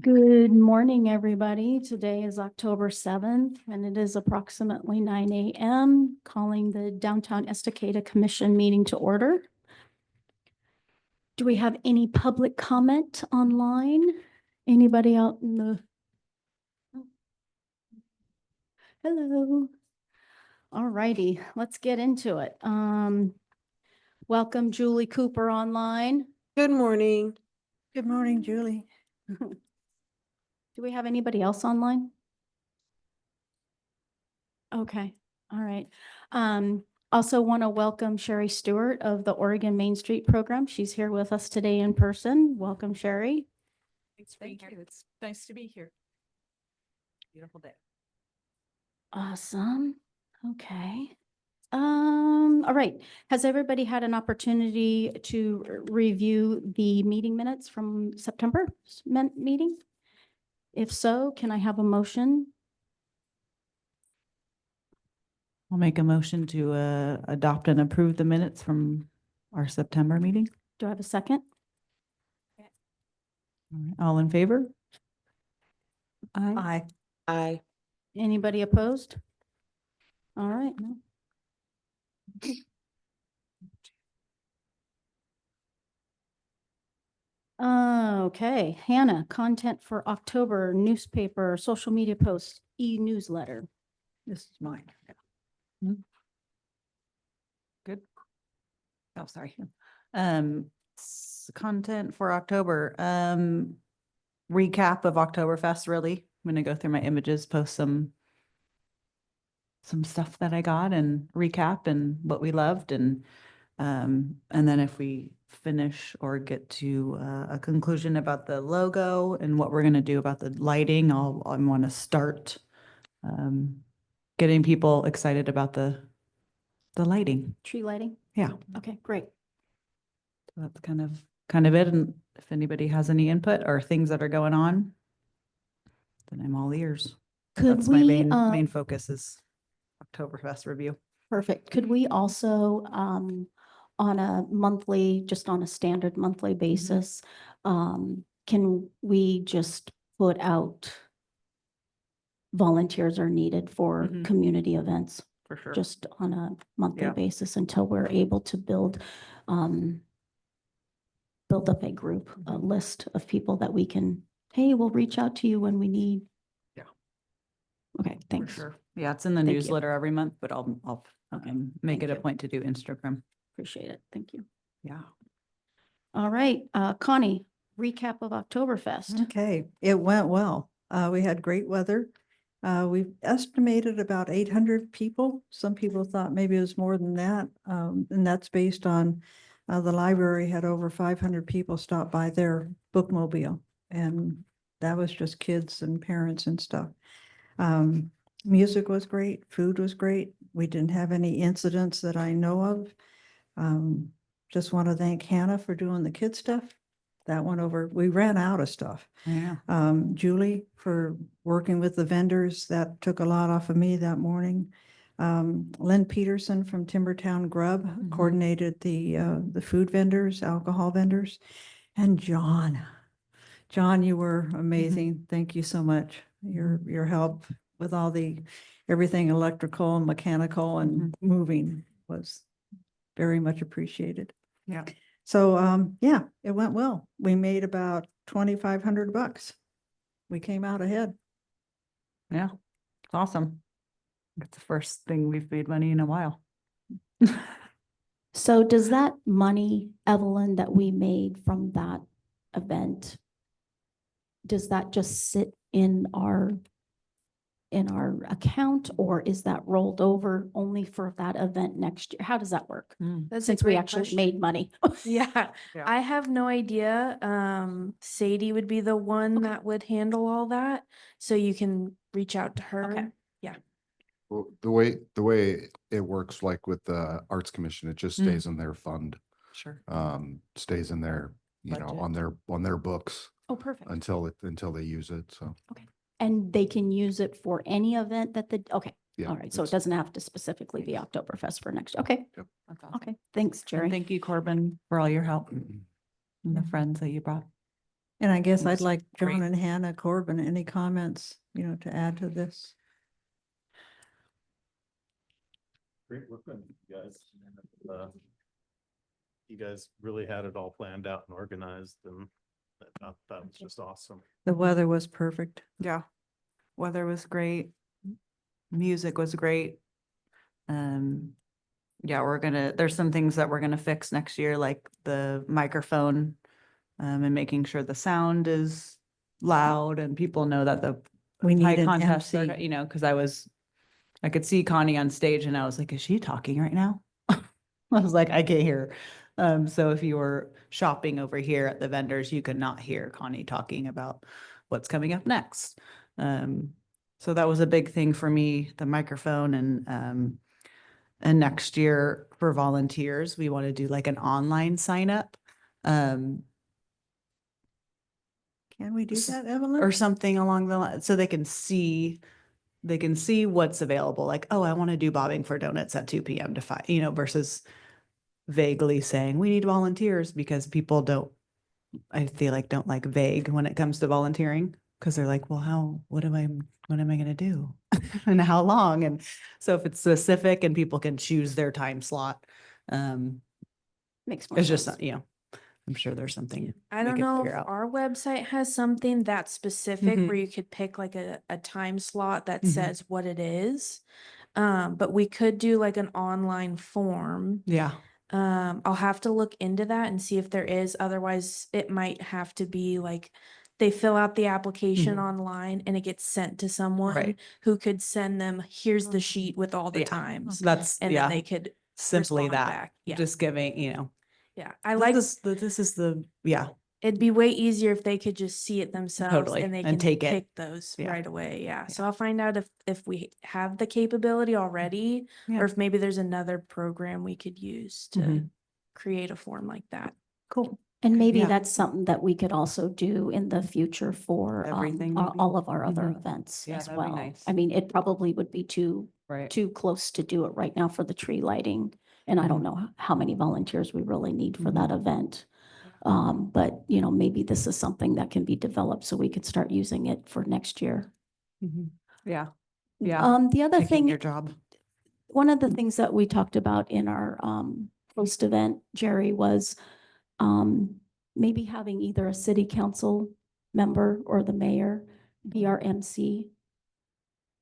Good morning, everybody. Today is October 7th, and it is approximately 9 a.m. Calling the Downtown Estacada Commission meeting to order. Do we have any public comment online? Anybody out in the... Hello. All righty, let's get into it. Welcome Julie Cooper online. Good morning. Good morning, Julie. Do we have anybody else online? Okay, all right. Also want to welcome Sherry Stewart of the Oregon Main Street Program. She's here with us today in person. Welcome, Sherry. Thanks for being here. It's nice to be here. Beautiful day. Awesome. Okay. All right. Has everybody had an opportunity to review the meeting minutes from September meeting? If so, can I have a motion? I'll make a motion to adopt and approve the minutes from our September meeting. Do I have a second? All right, all in favor? Aye. Aye. Anybody opposed? All right. Okay, Hannah, content for October, newspaper, social media posts, e-newsletter. This is mine. Good. Oh, sorry. Content for October, recap of Oktoberfest, really. I'm gonna go through my images, post some stuff that I got and recap and what we loved and then if we finish or get to a conclusion about the logo and what we're going to do about the lighting, I want to start getting people excited about the lighting. Tree lighting? Yeah, Okay, great. so that's kind of it. And if anybody has any input or things that are going on, then I'm all ears. Could That's we, my main focus is Oktoberfest review. perfect. Could we also, on a monthly, just on a standard monthly basis, can we just put out volunteers are needed for Mhm. community events? For sure. Just on a monthly Yeah. basis until we're able to build up a group, a list of people that we can, hey, we'll reach out to you when we need. Yeah. Okay, For thanks. sure. Yeah, it's in the Thank you. newsletter every month, but I'll Okay, make thank it a you. point to do Instagram. Appreciate it. Thank you. Yeah. All right, Connie, recap of Oktoberfest. Okay, it went well. We had great weather. We've estimated about 800 people. Some people thought maybe it was more than that. And that's based on the library had over 500 people stop by their bookmobile. And that was just kids and parents and stuff. Music was great. Food was great. We didn't have any incidents that I know of. Just want to thank Hannah for doing the kid stuff. That went over, we ran out of stuff. Yeah. Julie for working with the vendors, that took a lot off of me that morning. Lynn Peterson from Timbertown Grub coordinated the food vendors, alcohol vendors. And John, you were amazing. Thank you so much. Your help with all everything electrical and mechanical and moving was very much appreciated. Yeah. So, yeah, it went well. We made about $2,500. We came out ahead. Yeah. It's awesome. It's the first thing we've made money in a while. So does that money, Evelyn, that we made from that event, does that just sit in our account, or is that rolled over only for that event next year? How does that work? That's Since we actually made money. Yeah, Yeah. I have no idea. Sadie would be the one Okay. that would handle all that. So you can reach out to her. Okay. Well, the way it works, like with the Arts Commission, it just stays in their fund, Sure. stays in their, Budget. on their books Oh, perfect. until they use it. So, And they can use it for any event okay. yeah. All right. So it it's- doesn't have to specifically be Oktoberfest for next. Okay. Yep. That's awesome. Okay. Thanks, And Jerry. thank you, Corbin, for all your help and the friends that you brought. And I guess I'd Thanks. like John Great. and Hannah Corbin, any comments, to add to this? Great work on you guys. Uh, You guys really had it all planned out and organized, and that was just awesome. The weather was perfect. Yeah. Weather was great. Music was great. Yeah, there's some things that we're gonna fix next year, like the microphone, and making sure the sound is loud and people know that the We high need an contests are, MC. cause I could see Connie on stage and I was like, is she talking right now? I was like, I can't hear. So if you were shopping over here at the vendors, you could not hear Connie talking about what's coming up next. So that was a big thing for me, the microphone, and next year for volunteers, we want to do like an online sign up. Can we do s- that, Evelyn? Or something along the line, so they can see what's available. Like, oh, I want to do bobbing for donuts at 2 p.m. to 5, versus vaguely saying we need volunteers, because people I feel like don't like vague when it comes to volunteering, because they're like, well, what am I going to do and how long? And so if it's specific and people can choose their time slot, Makes more it's just, sense. I'm sure there's something. I we don't could know if figure out. our website has something that's specific Mhm. where you could pick like a time slot that Mhm. says what it is. But we could do like an online form. Yeah. I'll have to look into that and see if there is. Otherwise, it might have to be like they fill out the application Mhm. online and it gets sent to someone Right. who could send them, here's the sheet with all the Yeah. times. So that's, And then they could simply respond that, back. Yeah. just giving, Yeah. I like this is the, yeah. it'd be way easier if they could just see it themselves Totally, and they and can take it. pick those Yeah. right away. Yeah. So I'll find out if we have the capability already Yeah. or if maybe there's another program we could use to Mhm. create a form like that. Cool. And maybe Yeah. that's something that we could also do in the future for Everything maybe? all of our other Mhm. events Yeah, as that'd be well. nice. I mean, it probably would be too Right. close to do it right now for the tree lighting. And I don't know how many volunteers we really need for that event. But maybe this is something that can be developed so we could start using it for next year. Mhm. Yeah. Yeah. The other Taking thing, your job. one of the things that we talked about in our post event, Jerry, was maybe having either a city council member or the mayor be our MC.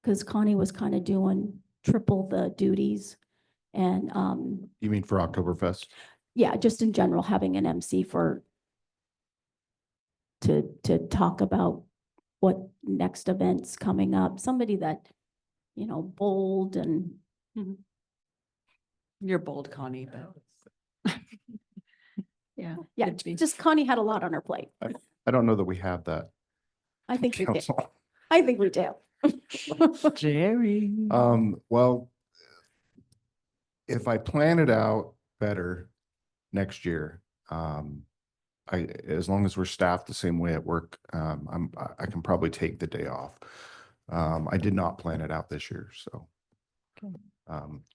Because Connie was kind of doing triple the duties. And You mean for Oktoberfest? yeah, just in general, having an MC to talk about what next events coming up, somebody that, bold and You're bold, Connie, but. yeah, Could be. just Connie had a lot on her plate. I don't know that we have that. I think we do. council. I think we do. Jerry. Well, if I plan it out better next year, as long as we're staffed the same way at work, I can probably take the day off. I did not plan it out this year, so.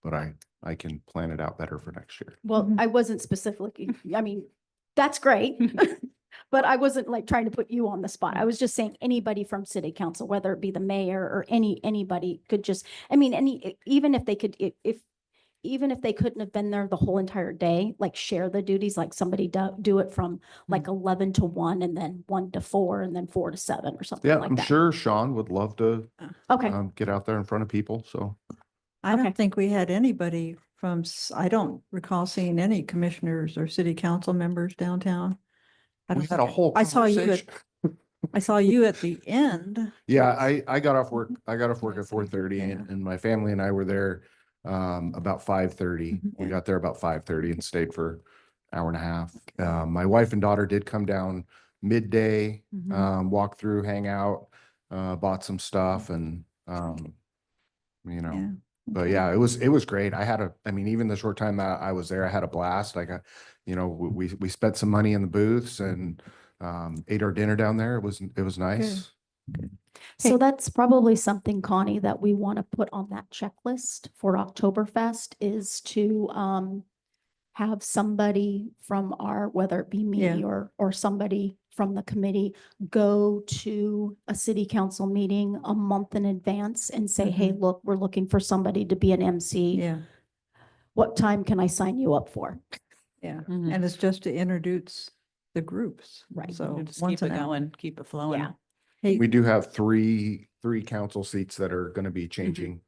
But I can plan it out better for next year. Well, I wasn't specifically, I mean, that's great. But I wasn't like trying to put you on the spot. I was just saying anybody from city council, whether it be the mayor or anybody could just, I mean, even if they could, even if they couldn't have been there the whole entire day, like share the duties, like somebody do it from like 11 to 1 and then 1 to 4 and then 4 to 7 or something Yeah, like I'm that. sure Sean would love to Okay, get out there in front of people, so. I Okay. don't think we had anybody from, I don't recall seeing any commissioners or city council members downtown. I We don't had a think whole I saw you at, conversation. I saw you at the end. Yeah, I got off work, at 4:30 Yeah. and my family and I were there about 5:30. We Yeah. got there about 5:30 and stayed for an hour and a half. My wife and daughter did come down midday, walk through, hang out, bought some stuff and Yeah. but okay. yeah, it was great. I mean, even the short time that I was there, I had a blast. I got, we spent some money in the booths and ate our dinner down there. It was nice. so that's probably something, Connie, that we want to put on that checklist for Oktoberfest is to have somebody from our, whether it be me Yeah. or somebody from the committee, go to a city council meeting a month in advance and say, hey, look, we're looking for somebody to be an MC. Yeah, What time can I sign you up for? yeah. Mhm. And it's just to introduce the groups. Right. So Just once keep it an hour. going, keep it flowing. Yeah. Hey, We do have three council seats that are going to be changing.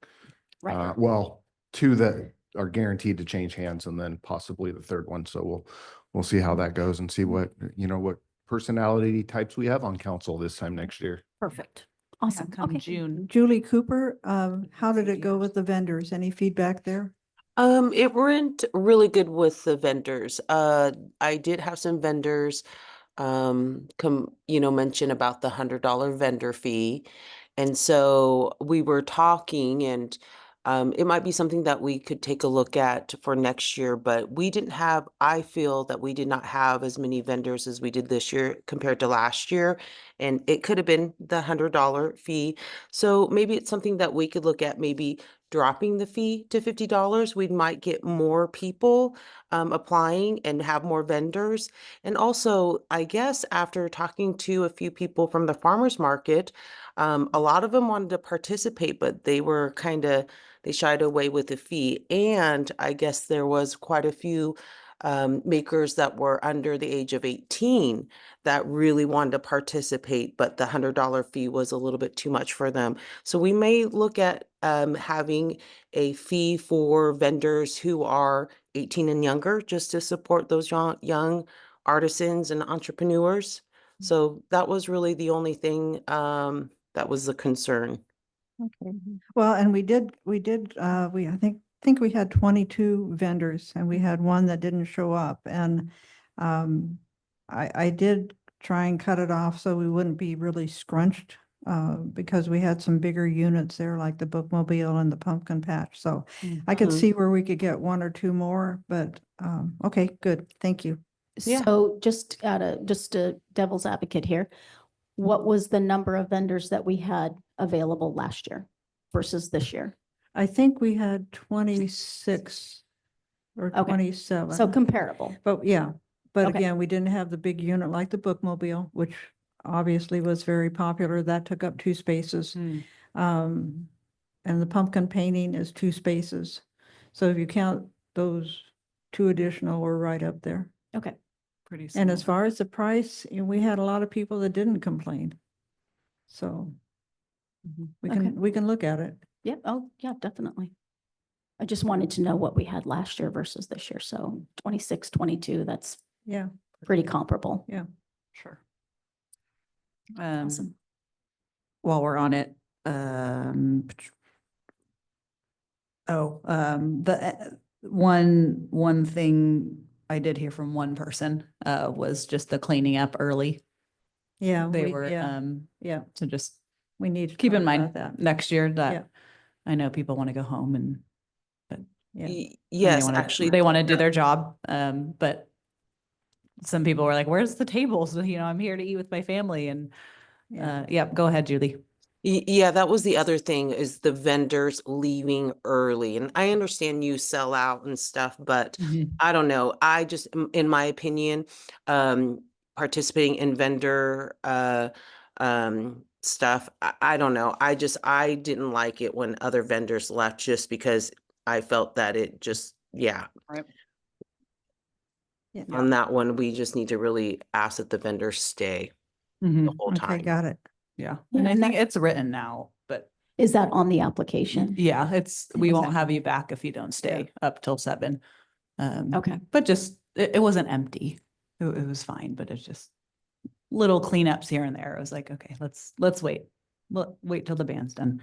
Right. Well, two that are guaranteed to change hands and then possibly the third one. So we'll see how that goes and see what, what personality types we have on council this time next year. Perfect. Yeah, Awesome. come Okay. June. Julie Cooper, how did it go with the vendors? Any feedback there? It went really good with the vendors. I did have some vendors mention about the $100 vendor fee. And so we were talking, and it might be something that we could take a look at for next year, but I feel that we did not have as many vendors as we did this year compared to last year. And it could have been the $100 fee. So maybe it's something that we could look at, maybe dropping the fee to $50. We might get more people applying and have more vendors. And also, I guess after talking to a few people from the farmers market, a lot of them wanted to participate, but they shied away with the fee. And I guess there was quite a few makers that were under the age of 18 that really wanted to participate, but the $100 fee was a little bit too much for them. So we may look at having a fee for vendors who are 18 and younger, just to support those young artisans and entrepreneurs. So that was really the only thing that was the concern. Okay. Well, and I think we had 22 vendors and we had one that didn't show up. And I did try and cut it off so we wouldn't be really scrunched because we had some bigger units there, like the bookmobile and the pumpkin patch. So I could Mhm. see where we could get one or two more, but okay, good. Thank you. Yeah. So just a devil's advocate here. What was the number of vendors that we had available last year versus this year? I think we had 26 or Okay. 27. So comparable. But yeah, but Okay. again, we didn't have the big unit like the bookmobile, which obviously was very popular. That took up 2 spaces. Hmm. And the pumpkin painting is 2 spaces. So if you count those 2 additional, we're right up there. Okay. Pretty And as similar. far as the price, we had a lot of people that didn't complain. So Mhm. we can look at it. Yep. Oh, yeah, definitely. I just wanted to know what we had last year versus this year. So 26, 22, that's Yeah. pretty comparable. Sure. Awesome. While we're on it, one thing I did hear from one person, was just the cleaning up early. Yeah. They we- were, Yeah, so just we need to keep in talk about mind that. next year Yeah. that I know people want to go home and Yeah. and Yes, actually. they want to do their job. But some people were like, where's the tables? I'm here to eat with my family and, Yeah. yeah, go ahead, Julie. Yeah, that was the other thing, is the vendors leaving early. And I understand you sell out and stuff, but I don't know. I just, in my opinion, participating in vendor stuff, I don't know. I didn't like it when other vendors left, just because I felt that it just, Right. Yeah. on that one, we just need to really ask that the vendors stay Mhm. the whole Okay, time. got it. Yeah. Yeah, And I and think that- it's written now, but Is that on the application? yeah, we won't Okay. have you back if you don't stay up till 7. Okay. But just, it wasn't empty. It was fine, but it's just little cleanups here and there. I was like, okay, let's wait. Wait till the band's done.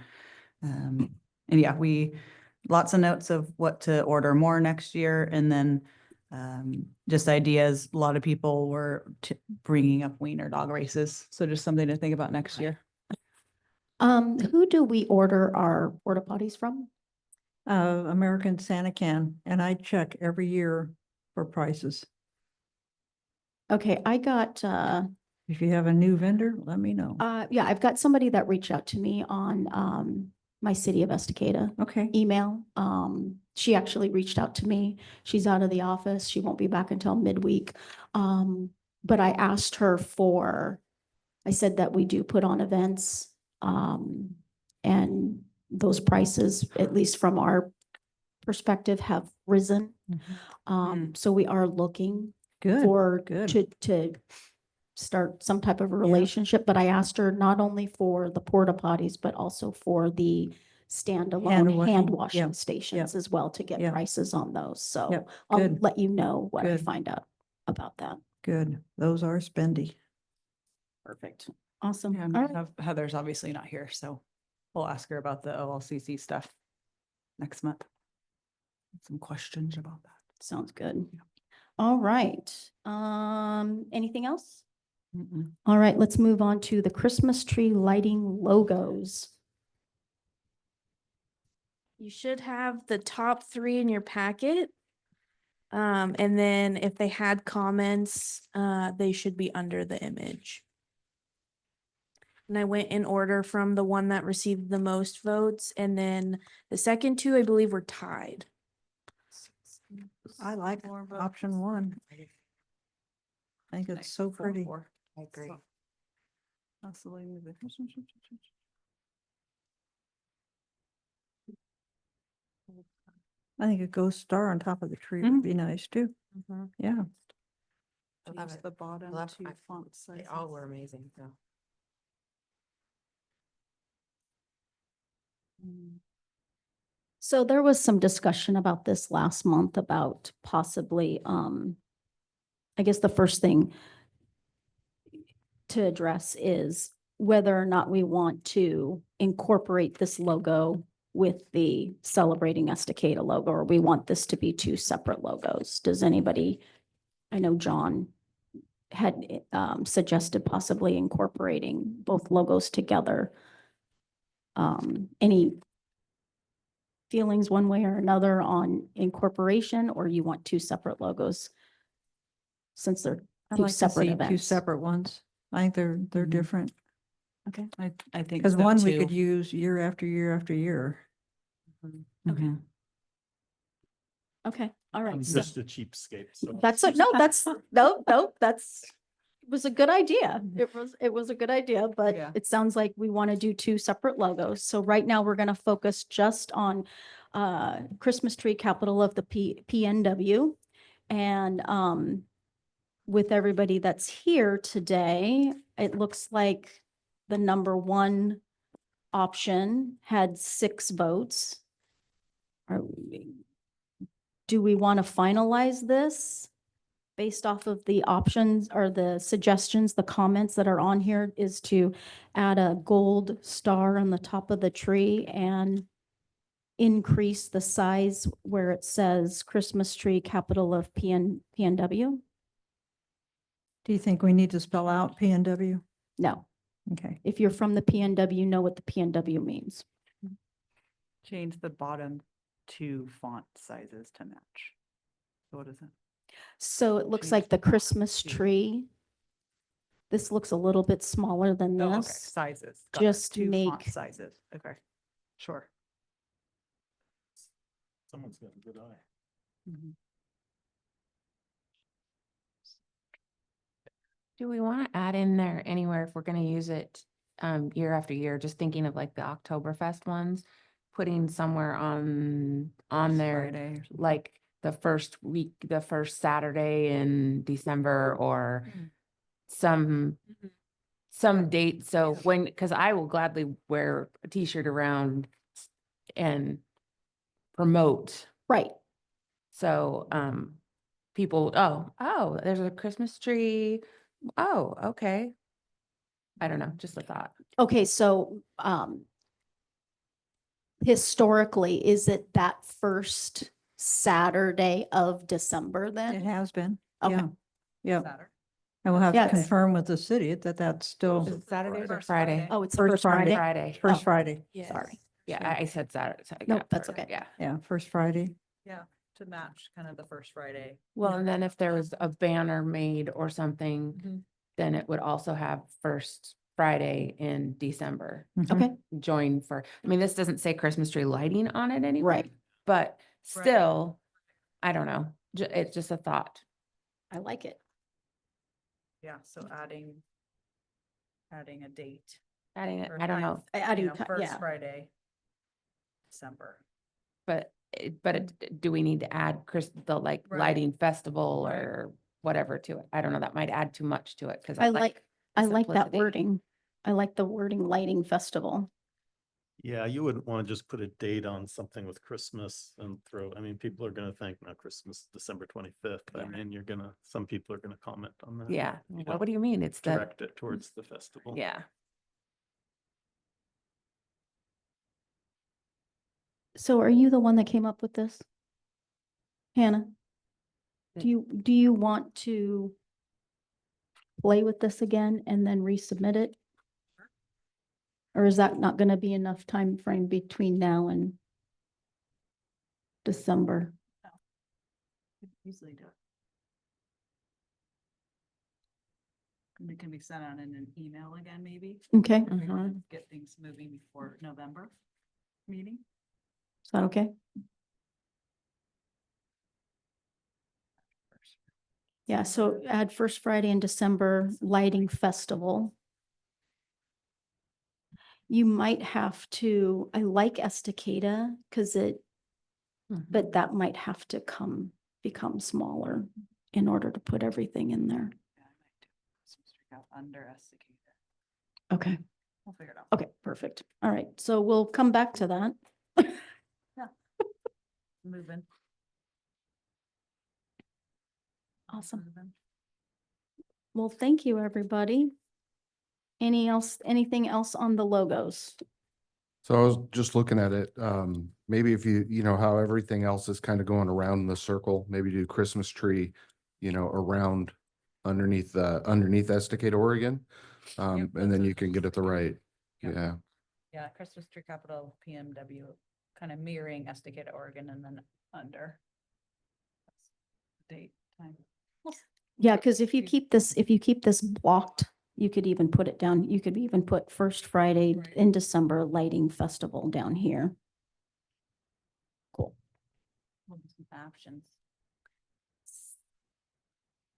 And yeah, lots of notes of what to order more next year. And then just ideas. A lot of people were bringing up wiener dog races. So just something to think about next year. Who do we order our porta potties from? American Santa Can, and I check every year for prices. Okay, I got, If you have a new vendor, let me know. yeah, I've got somebody that reached out to me on, my City of Estacada Okay, email. she actually reached out to me. She's out of the office. She won't be back until midweek. But I asked her I said that we do put on events. And those prices, at least from our perspective, have risen. So we are looking Good, for, good. to start some type of a relationship, but I asked her not only for the porta potties, but also for the standalone hand washing, washing yeah, stations as well, to get yeah. prices on those. So Yep, I'll good. let you know what I Good. find out about that. Good. Those are spendy. Perfect. Awesome. Yeah, All right. Heather's obviously not here, so we'll ask her about the OLCC stuff next month. Some questions about that. Sounds good. All right. Anything else? Mm-mm. All right, let's move on to the Christmas tree lighting logos. You should have the top 3 in your packet. And then if they had comments, they should be under the image. And I went in order from the one that received the most votes, and then the second 2, I believe, were tied. I like option 1. I think it's so pretty. I agree. Absolutely. I think a ghost star on top of the tree would be nice too. Yeah. Change the bottom to font size. They all were amazing, though. So there was some discussion about this last month about possibly, I guess the first thing to address is whether or not we want to incorporate this logo with the Celebrating Estacada logo, or we want this to be 2 separate logos. Does anybody, I know John had suggested possibly incorporating both logos together. Any feelings one way or another on incorporation, or you want 2 separate logos? Since they're I'd 2 like to separate see 2 events. separate ones. I think they're Mhm. different. Okay. I think. Because so, one we too. could use year after year after year. Okay. Mhm. Okay, all I'm right. So just a cheapskate, so. that's, no, that's, it was a good idea. It was a good idea, but Yeah. it sounds like we want to do 2 separate logos. So right now we're going to focus just on Christmas tree capital of the PNW. And with everybody that's here today, it looks like the number 1 option had 6 votes. Do we want to finalize this based off of the options or the suggestions, the comments that are on here, is to add a gold star on the top of the tree and increase the size where it says Christmas tree capital of PNW? Do you think we need to spell out PNW? No. Okay. If you're from the PNW, you know what the PNW means. Change the bottom 2 font sizes to match. So what is it? So it looks Change like the the bottom Christmas two. tree. This looks a little bit smaller than Oh, okay, this. sizes. Got it. Just 2 font make- sizes. Okay, sure. Someone's got a good eye. Mhm. Do we want to add in there anywhere if we're going to use it year after year, just thinking of like the Oktoberfest ones, putting somewhere on there, Friday or something. like the first week, the first Saturday in December, or some date. So because I will gladly wear a t-shirt around and promote. Right. So people, oh, there's a Christmas tree. Oh, okay. I don't know, just a thought. Okay, so historically, is it that first Saturday of December It then? has been. Okay. Yeah. Yeah. Saturday. And we'll have to Yes. confirm with the city that that's still Is it Saturday or First Friday? Oh, it's the First first Friday. Friday? Friday. first Oh. Friday. Sorry. Yeah, I said Saturday. so I No, got that's Friday, okay. Yeah. Yeah, first Friday. Yeah, to match kind of the first Friday. Well, and then if there was a banner made or something, Mhm. then it would also have first Friday in December. Mhm. Okay, Join for, I mean, this doesn't say Christmas tree lighting on it anywhere. Right. But still, I don't know, it's just a thought. I like it. Yeah, so adding a date. Adding it, or I don't know, Adding, First yeah. Friday, December. but, do we need to add the like Right. lighting festival Right. or whatever to it? I don't know, that might add too much to it, because I like that simplicity. wording. I like the wording lighting festival. Yeah, you wouldn't want to just put a date on something with Christmas and I mean, people are gonna think, no, Christmas, is December 25th. I Yeah. mean, some people are gonna comment on that. Yeah, You well, don't what do you mean? It's the, Direct it towards the festival. yeah. So are you the one that came up with this? Hannah? Do you want to play with this again and then resubmit it? Or is that not going to be enough time frame between now and December? Could easily do it. And it can be sent out in an email again, maybe. Okay, if we wanna Mhm. Get things moving before November meeting. is that okay? Yeah, so add first Friday in December lighting festival. You might have to, I like Estacada because but that might have to become smaller in order to put everything in there. Yeah, I might do Christmas tree out under Estacada. Okay, We'll figure it out. okay, perfect. All right, so we'll come back to that. Moving. Awesome. Moving. Well, thank you, everybody. Anything else on the logos? So I was just looking at it, maybe if you know, how everything else is kind of going around in the circle, maybe do Christmas tree, around underneath Estacada, Oregon. Yep, And then that's you can get it the right, Yep. yeah. Yeah, Christmas tree capital PMW, kind of mirroring Estacada, Oregon, and then under. Date, time. Yeah, because if you keep this blocked, you could even put it down, you could even put first Friday Right. in December lighting festival down here. Cool. Some options.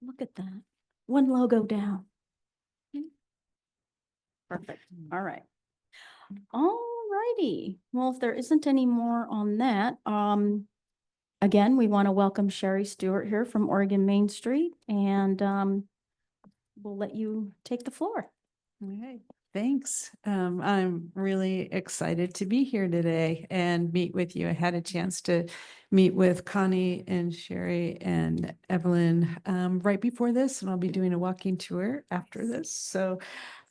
Look at that. One logo down. Perfect. All right. All righty. Well, if there isn't any more on that, again, we want to welcome Sherry Stewart here from Oregon Main Street, and we'll let you take the floor. Okay, thanks. I'm really excited to be here today and meet with you. I had a chance to meet with Connie and Sherry and Evelyn right before this, and I'll be doing a walking tour after this. So,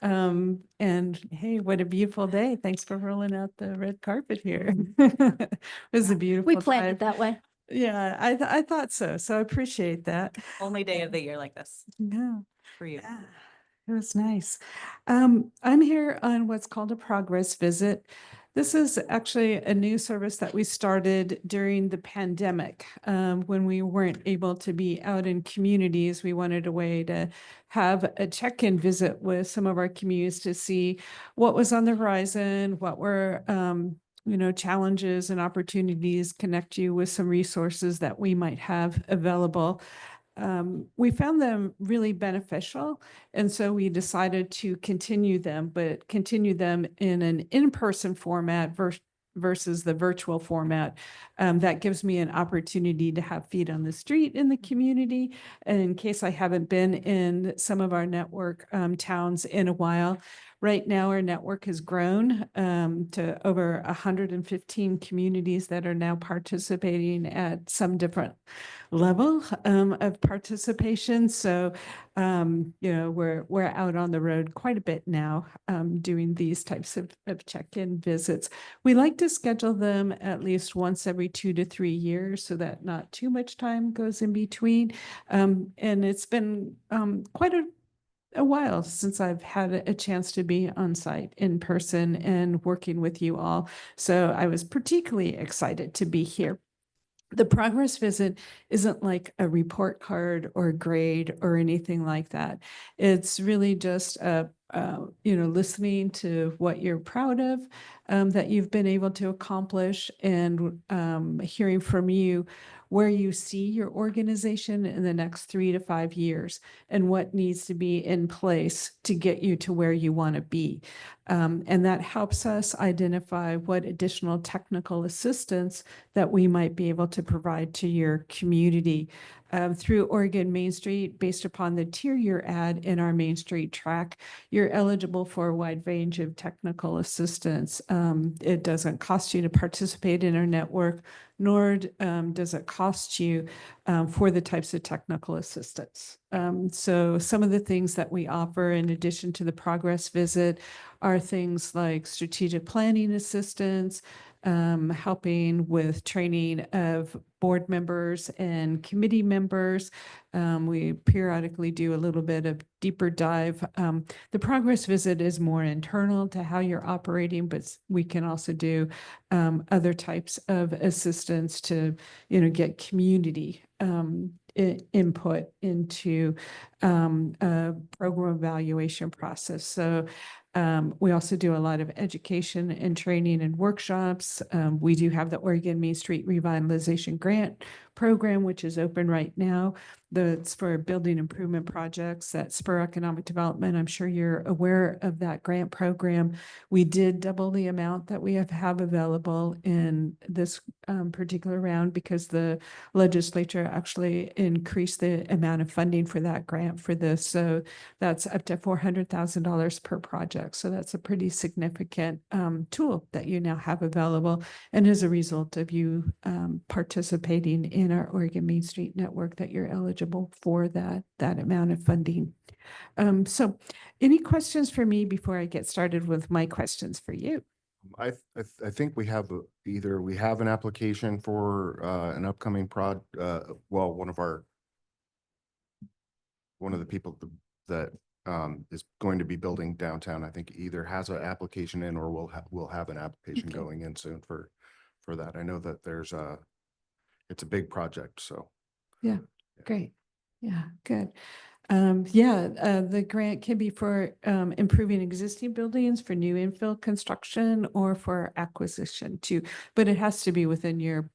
and hey, what a beautiful day. Thanks for rolling out the red carpet here. It was a beautiful We planned it time. that way. Yeah, I thought so. So I appreciate that. Only day of the year like this Yeah. for you. Yeah, it was nice. I'm here on what's called a progress visit. This is actually a new service that we started during the pandemic. When we weren't able to be out in communities, we wanted a way to have a check-in visit with some of our communities to see what was on the horizon, what were challenges and opportunities, connect you with some resources that we might have available. We found them really beneficial. And so we decided to continue them, but continue them in an in-person format versus the virtual format. That gives me an opportunity to have feet on the street in the community. And in case I haven't been in some of our network towns in a while, right now our network has grown to over 115 communities that are now participating at some different level of participation. So, we're out on the road quite a bit now, doing these types of check-in visits. We like to schedule them at least once every 2 to 3 years so that not too much time goes in between. And it's been quite a while since I've had a chance to be on site in person and working with you all. So I was particularly excited to be here. The progress visit isn't like a report card or grade or anything like that. It's really just listening to what you're proud of, that you've been able to accomplish, and hearing from you where you see your organization in the next 3 to 5 years and what needs to be in place to get you to where you want to be. And that helps us identify what additional technical assistance that we might be able to provide to your community. Through Oregon Main Street, based upon the tier you're at in our Main Street track, you're eligible for a wide range of technical assistance. It doesn't cost you to participate in our network, nor does it cost you for the types of technical assistance. So some of the things that we offer in addition to the progress visit are things like strategic planning assistance, helping with training of board members and committee members. We periodically do a little bit of deeper dive. The progress visit is more internal to how you're operating, but we can also do other types of assistance to, get community input into a program evaluation process. So we also do a lot of education and training and workshops. We do have the Oregon Main Street Revitalization Grant Program, which is open right now. That's for building improvement projects that spur economic development. I'm sure you're aware of that grant program. We did double the amount that we have available in this particular round because the legislature actually increased the amount of funding for that grant for this. So that's up to $400,000 per project. So that's a pretty significant tool that you now have available. And as a result of you participating in our Oregon Main Street network, that you're eligible for that amount of funding. So any questions for me before I get started with my questions for you? I think we have either we have an application for an upcoming well, one of the people that is going to be building downtown, I think either has an application in or will have an application Okay. going in soon for that. I know that it's a big project, so. Yeah, great. Yeah, good. The grant can be for improving existing buildings, for new infill construction, or for acquisition too, but it has to be within your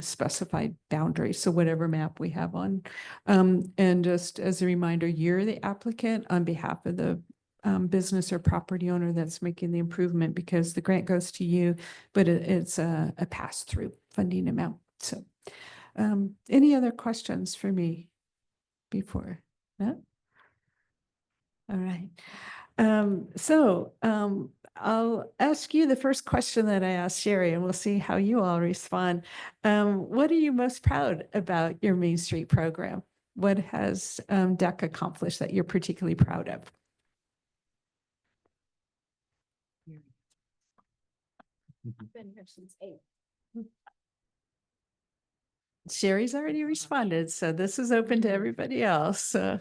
specified boundaries. So whatever map we have on. And just as a reminder, you're the applicant on behalf of the business or property owner that's making the improvement, because the grant goes to you, but it's a pass-through funding amount. So any other questions for me before? No? All right. I'll ask you the first question that I asked Sherry, and we'll see how you all respond. What are you most proud about your Main Street program? What has DEC accomplished that you're particularly proud of? Been here since 8. Sherry's already responded, so this is open to everybody else. Well,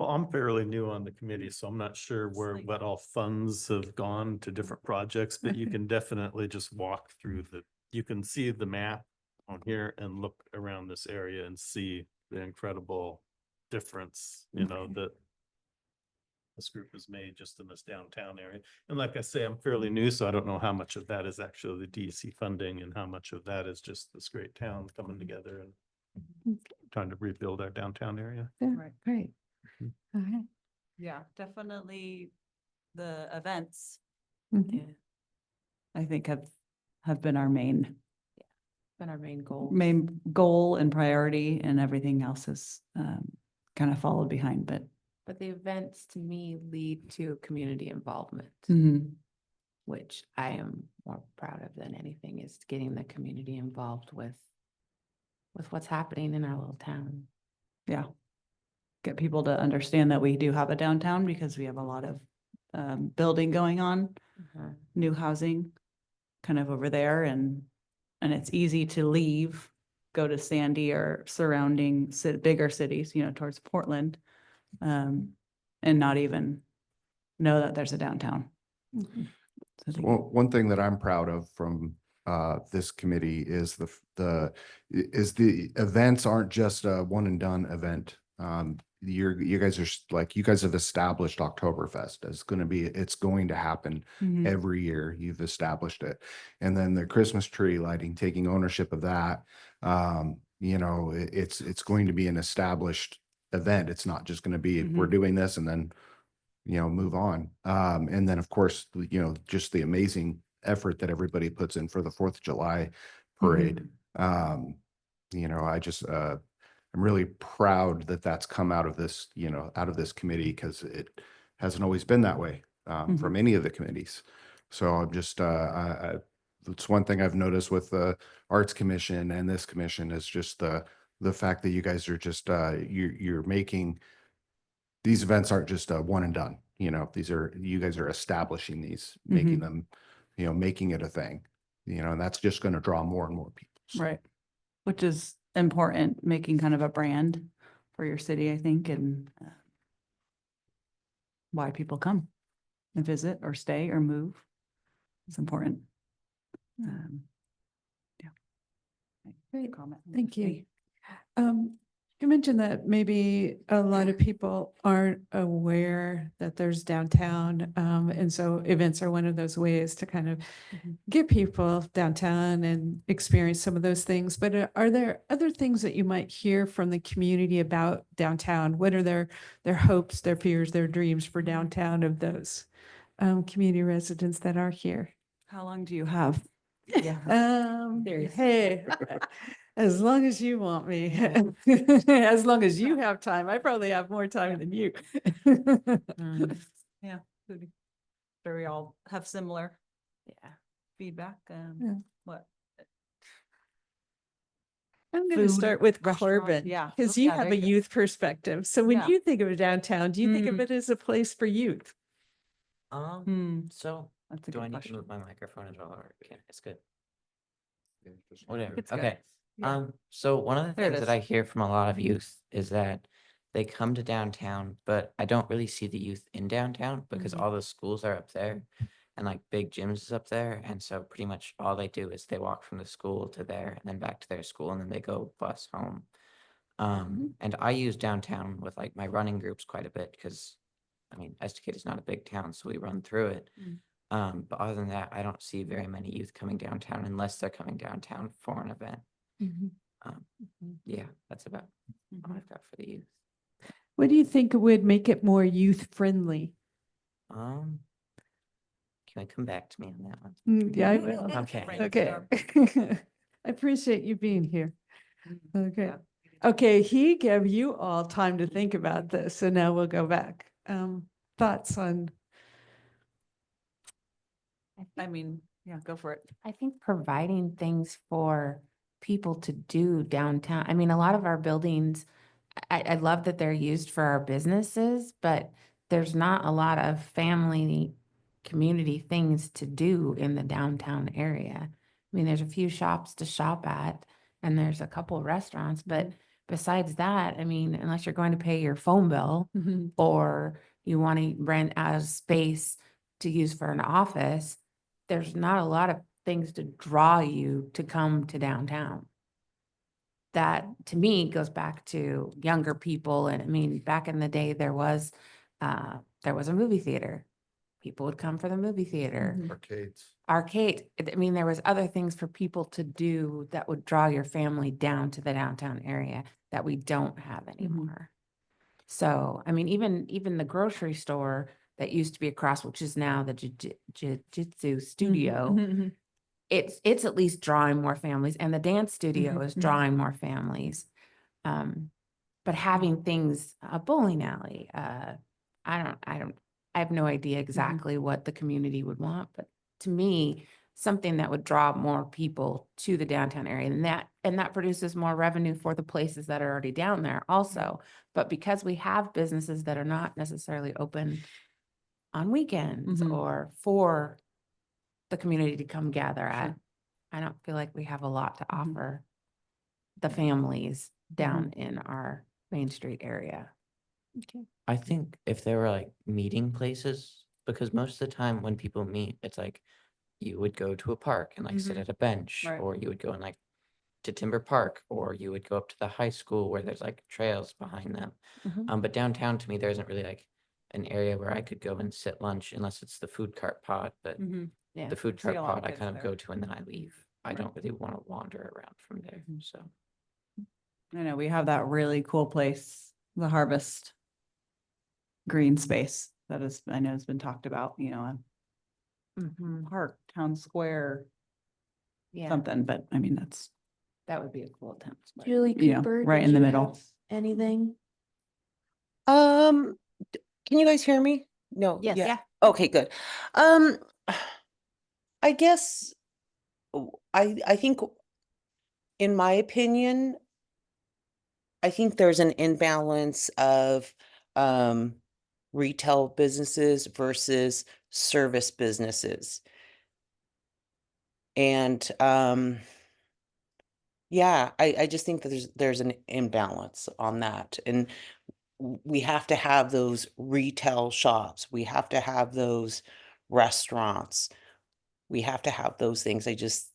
I'm fairly new on the committee, so I'm not sure what all funds have gone to different projects, but you can definitely just walk through you can see the map on here and look around this area and see the incredible difference, that this group has made just in this downtown area. And like I say, I'm fairly new, so I don't know how much of that is actually the DEC funding and how much of that is just this great town coming together and trying to rebuild our downtown area. Yeah, Right. great. All right. Yeah, definitely the events, Mhm. I think have been our main Been our main goal. goal and priority, and everything else is kind of followed behind, but But the events to me lead to community involvement, which I am more proud of than anything, is getting the community involved with what's happening in our little town. yeah. Get people to understand that we do have a downtown, because we have a lot of building going on, new housing kind of over there, and it's easy to leave, go to Sandy or surrounding bigger cities, towards Portland, and not even know that there's a downtown. So I think- Well, one thing that I'm proud of from this committee is the events aren't just a one and done event. You guys are like, you guys have established Oktoberfest. It's going to happen every year. You've established it. And then the Christmas tree lighting, taking ownership of that. It's going to be an established event. It's not just going to be, we're doing this and then, move on. And then of course, just the amazing effort that everybody puts in for the 4th of July parade. I'm really proud that that's come out of this, out of this committee, because it hasn't always been that way from any of the committees. So I'm just, it's one thing I've noticed with the Arts Commission and this commission is just the fact that you guys are just, you're making, these events aren't just a one and done, you guys are establishing these, making them, making it a thing, and that's just going to draw more and more people. So. Right. Which is important, making kind of a brand for your city, I think, and why people come and visit or stay or move. It's important. Yeah. Great. Comment. Thank you. You mentioned that maybe a lot of people aren't aware that there's downtown. And so events are one of those ways to kind of get people downtown and experience some of those things. But are there other things that you might hear from the community about downtown? What are their hopes, their fears, their dreams for downtown of those community residents that are here? How long do you have? Hey, as long as you want me, as long as you have time, I probably have more time than you. Yeah. Sure, we all have similar feedback. Yeah. What? I'm going to Food, start with restaurant, Corbin, yeah. because Oh, you yeah, have there a you go. youth perspective. So when Yeah. you think of downtown, do you think of Mm. it as a place for youth? So That's a do I good need to question. move my microphone as well, or can it's good? Yeah, just- Whatever. It's good. Okay. Yeah. So one of the There it things that is. I hear from a lot of youth is that they come to downtown, but I don't really see the youth in downtown because all the schools are up there and like big gyms is up there. And so pretty much all they do is they walk from the school to there and then back to their school and then they go bus home. And I use downtown with like my running groups quite a bit because I mean, Estacada is not a big town, so we run through it. But other than that, I don't see very many youth coming downtown unless they're coming downtown for an event. Yeah, that's about all I've got for the youth. What do you think would make it more youth friendly? Can I come back to me on that one? Yeah, I will. Okay. Okay. I appreciate you being here. Okay. Yeah. Okay, he gave you all time to think about this, so now we'll go back. Thoughts on, I mean, yeah, go for it. I think providing things for people to do downtown. I mean, a lot of our buildings, I love that they're used for our businesses, but there's not a lot of family, community things to do in the downtown area. I mean, there's a few shops to shop at and there's a couple restaurants, but besides that, I mean, unless you're going to pay your phone bill or you want to rent out a space to use for an office, there's not a lot of things to draw you to come to downtown. That to me goes back to younger people. And I mean, back in the day, there was a movie theater. People would come for the movie theater. Arcade. I mean, there was other things for people to do that would draw your family down to the downtown area that we don't have anymore. So, I mean, even the grocery store that used to be across, which is now the jiu-jitsu studio, it's at least drawing more families, and the dance studio is drawing more families. But having things, a bowling alley, I have no idea exactly what the community would want, but to me, something that would draw more people to the downtown area, and that produces more revenue for the places that are already down there also. But because we have businesses that are not necessarily open on weekends or for the community to come gather at, I don't feel like we have a lot to offer the families down in our Main Street area. I think if there were like meeting places, because most of the time when people meet, it's like you would go to a park and like sit at a bench, Right. or you would go and like to Timber Park, or you would go up to the high school where there's like trails behind them. But downtown to me, there isn't really like an area where I could go and sit lunch unless it's the food cart pod, but Yeah. the food see cart a lot of pod I kids kind of there. go to and then I leave. I don't really want to wander around from there, so. I know we have that really cool place, the Harvest green space that is, I know has been talked about, you know, a park, town square, Yeah, something, but I mean, that's, that would be a cool town square. Julie you know, Cooper. right did in the you middle. have Anything? Can you guys hear me? No. Yes. Yeah. Yeah. Okay, good. Um, I guess I think in my opinion, I think there's an imbalance of retail businesses versus service businesses. And yeah, I just think that there's an imbalance on that. And we have to have those retail shops. We have to have those restaurants. We have to have those things. I just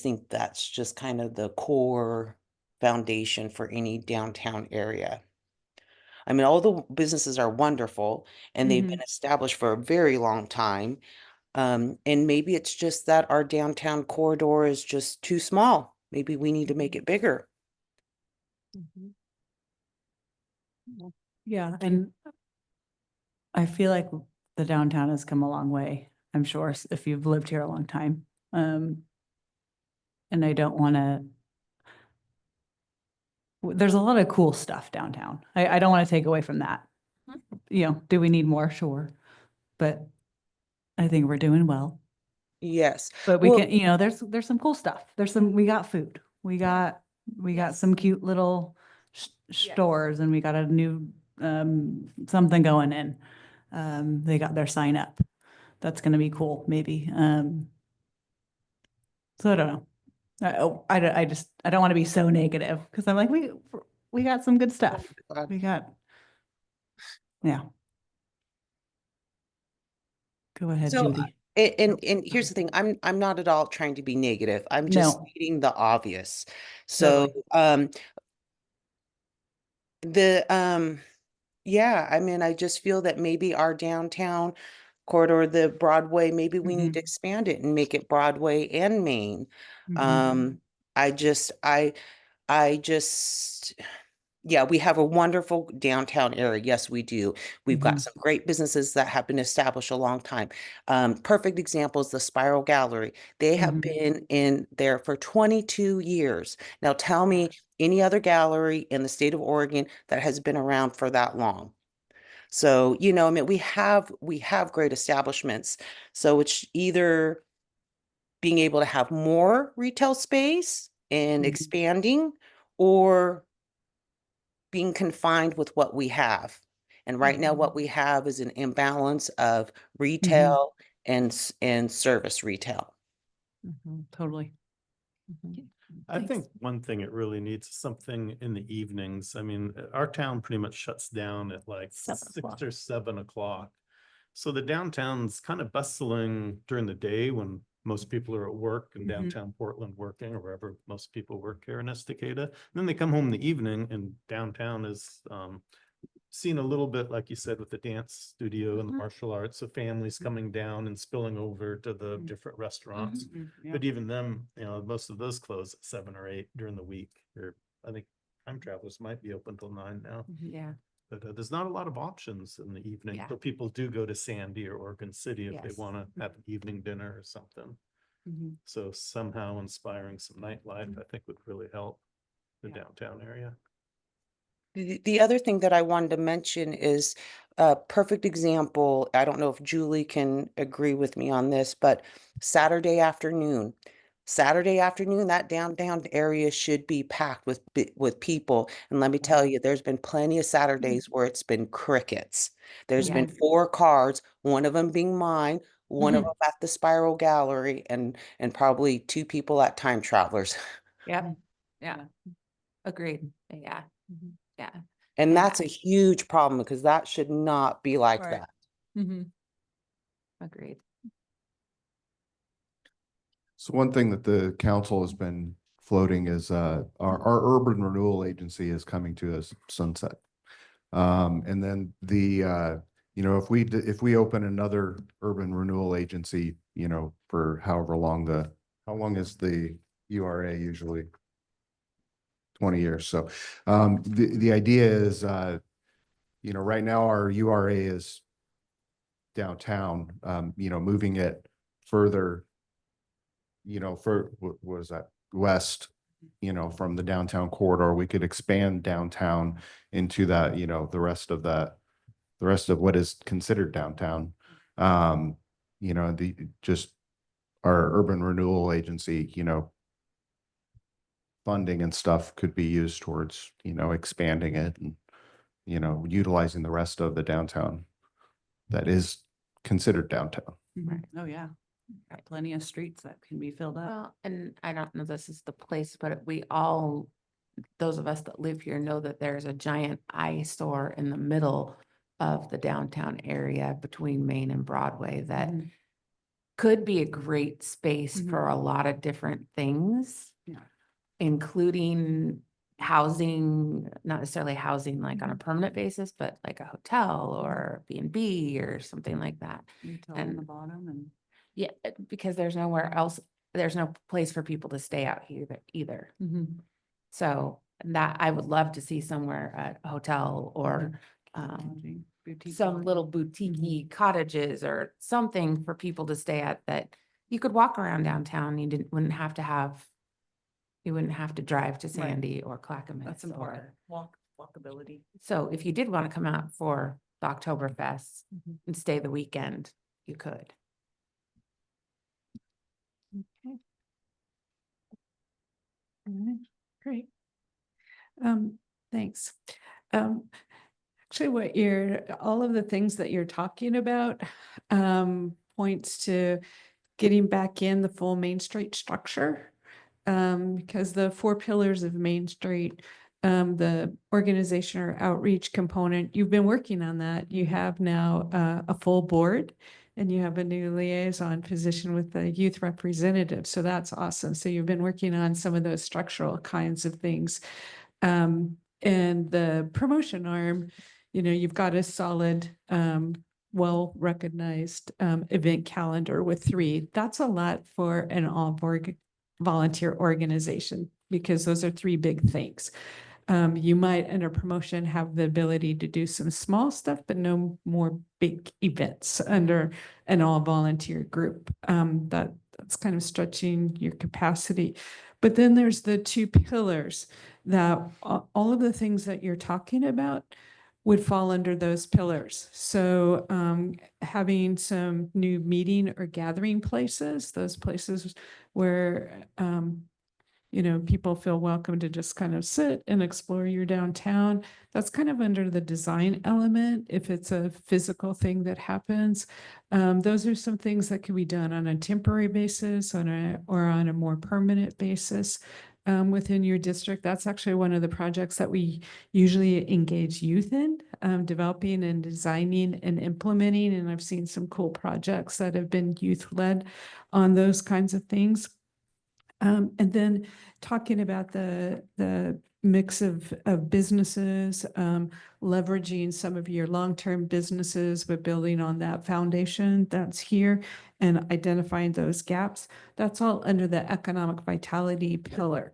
think that's just kind of the core foundation for any downtown area. I mean, all the businesses are wonderful and they've been established for a very long time. And maybe it's just that our downtown corridor is just too small. Maybe we need to make it bigger. Yeah, and I feel like the downtown has come a long way, I'm sure, if you've lived here a long time. And I don't want to, there's a lot of cool stuff downtown. I don't want to take away from that. You know, do we need more? Sure. But I think we're doing well. Yes. But we Well, can, you know, there's some cool stuff. We got food. We got some cute little stores, and we got a new something going in. They got their sign up. That's gonna be cool, maybe. So I don't know. I just, I don't want to be so negative because I'm like, we got some good stuff. glad. We got, yeah. Go ahead, So, Judy. and here's the thing, I'm not at all trying to be negative. I'm just No. stating the obvious. So, yeah, I mean, I just feel that maybe our downtown corridor, the Broadway, maybe we need to expand it and make it Broadway and Main. I just, yeah, we have a wonderful downtown area. Yes, we do. We've got some great businesses that have been established a long time. Perfect example is the Spiral Gallery. They have been in there for 22 years. Now tell me any other gallery in the state of Oregon that has been around for that long. So, you know, I mean, we have great establishments. So it's either being able to have more retail space and expanding, or being confined with what we have. And right now, what we have is an imbalance of retail and service retail. Totally. I think one thing it really needs is something in the evenings. I mean, our town pretty much shuts down at like 6 or 7 o'clock. So the downtown's kind of bustling during the day when most people are at work in downtown Portland working, or wherever most people work here in Estacada. And then they come home in the evening and downtown is seen a little bit, like you said, with the dance studio and the martial arts, of families coming down and spilling over to the different restaurants. But even them, you know, most of those close at 7 or 8 during the week. Or I think Time Travelers might be open till 9 now. Yeah. But there's not a lot of options in the evening. Yeah. But people do go to Sandy or Oregon City if they Yes. want to have an evening dinner or something. So somehow inspiring some nightlife, I think, would really help the downtown area. The other thing that I wanted to mention is a perfect example. I don't know if Julie can agree with me on this, but Saturday afternoon, that downtown area should be packed with people. And let me tell you, there's been plenty of Saturdays where it's been crickets. There's been 4 cars, one of them being mine, one of them at the Spiral Gallery, and probably 2 people at Time Travelers. Yep. Yeah. Agreed. Yeah. Yeah. And Yeah. that's a huge problem because that should not be like Right. that. Agreed. So one thing that the council has been floating is, our urban renewal agency is coming to a sunset. And then you know, if we open another urban renewal agency, you know, for however long how long is the URA usually? 20 years. So, the idea is, you know, right now our URA is downtown, you know, moving it further, you know, what was that, west, you know, from the downtown corridor. We could expand downtown into that, you know, the rest of what is considered downtown. You know, just our urban renewal agency, you know, funding and stuff could be used towards, you know, expanding it and, you know, utilizing the rest of the downtown that is considered downtown. Right. Oh, yeah. Got plenty of streets that can be filled up. Well, and I don't know this is the place, but we all, those of us that live here know that there's a giant eyesore in the middle of the downtown area between Main and Broadway that Mhm. could be a great space Mhm. for a lot of different things. Yeah. Including housing, not necessarily housing like on a permanent basis, but like a hotel or B&B or something like that. Retail on the And- bottom and. Yeah, because there's nowhere else, there's no place for people to stay out here either. So that I would love to see somewhere, a hotel or Lodging, boutique some lodging. little boutique cottages or something for people to stay at that you could walk around downtown. Wouldn't have to have, you wouldn't have to drive to Sandy or Clackamas. That's important. Walkability. So if you did want to come out for the Oktoberfest Mhm. and stay the weekend, you could. Okay. All right, great. Thanks. Actually, all of the things that you're talking about, points to getting back in the full Main Street structure. Because the 4 pillars of Main Street, the organization or outreach component, you've been working on that. You have now a full board and you have a new liaison position with the youth representative. So that's awesome. So you've been working on some of those structural kinds of things. And the promotion arm, you know, you've got a solid, well-recognized event calendar with 3. That's a lot for an volunteer organization because those are 3 big things. You might under promotion have the ability to do some small stuff, but no more big events under an all volunteer group. That's kind of stretching your capacity. But then there's the 2 pillars that all of the things that you're talking about would fall under those pillars. So having some new meeting or gathering places, those places where you know, people feel welcome to just kind of sit and explore your downtown. That's kind of under the design element. If it's a physical thing that happens, those are some things that can be done on a temporary basis or on a more permanent basis within your district. That's actually one of the projects that we usually engage youth in, developing and designing and implementing. And I've seen some cool projects that have been youth-led on those kinds of things. And then talking about the mix of businesses, leveraging some of your long-term businesses, but building on that foundation that's here and identifying those gaps, that's all under the economic vitality pillar.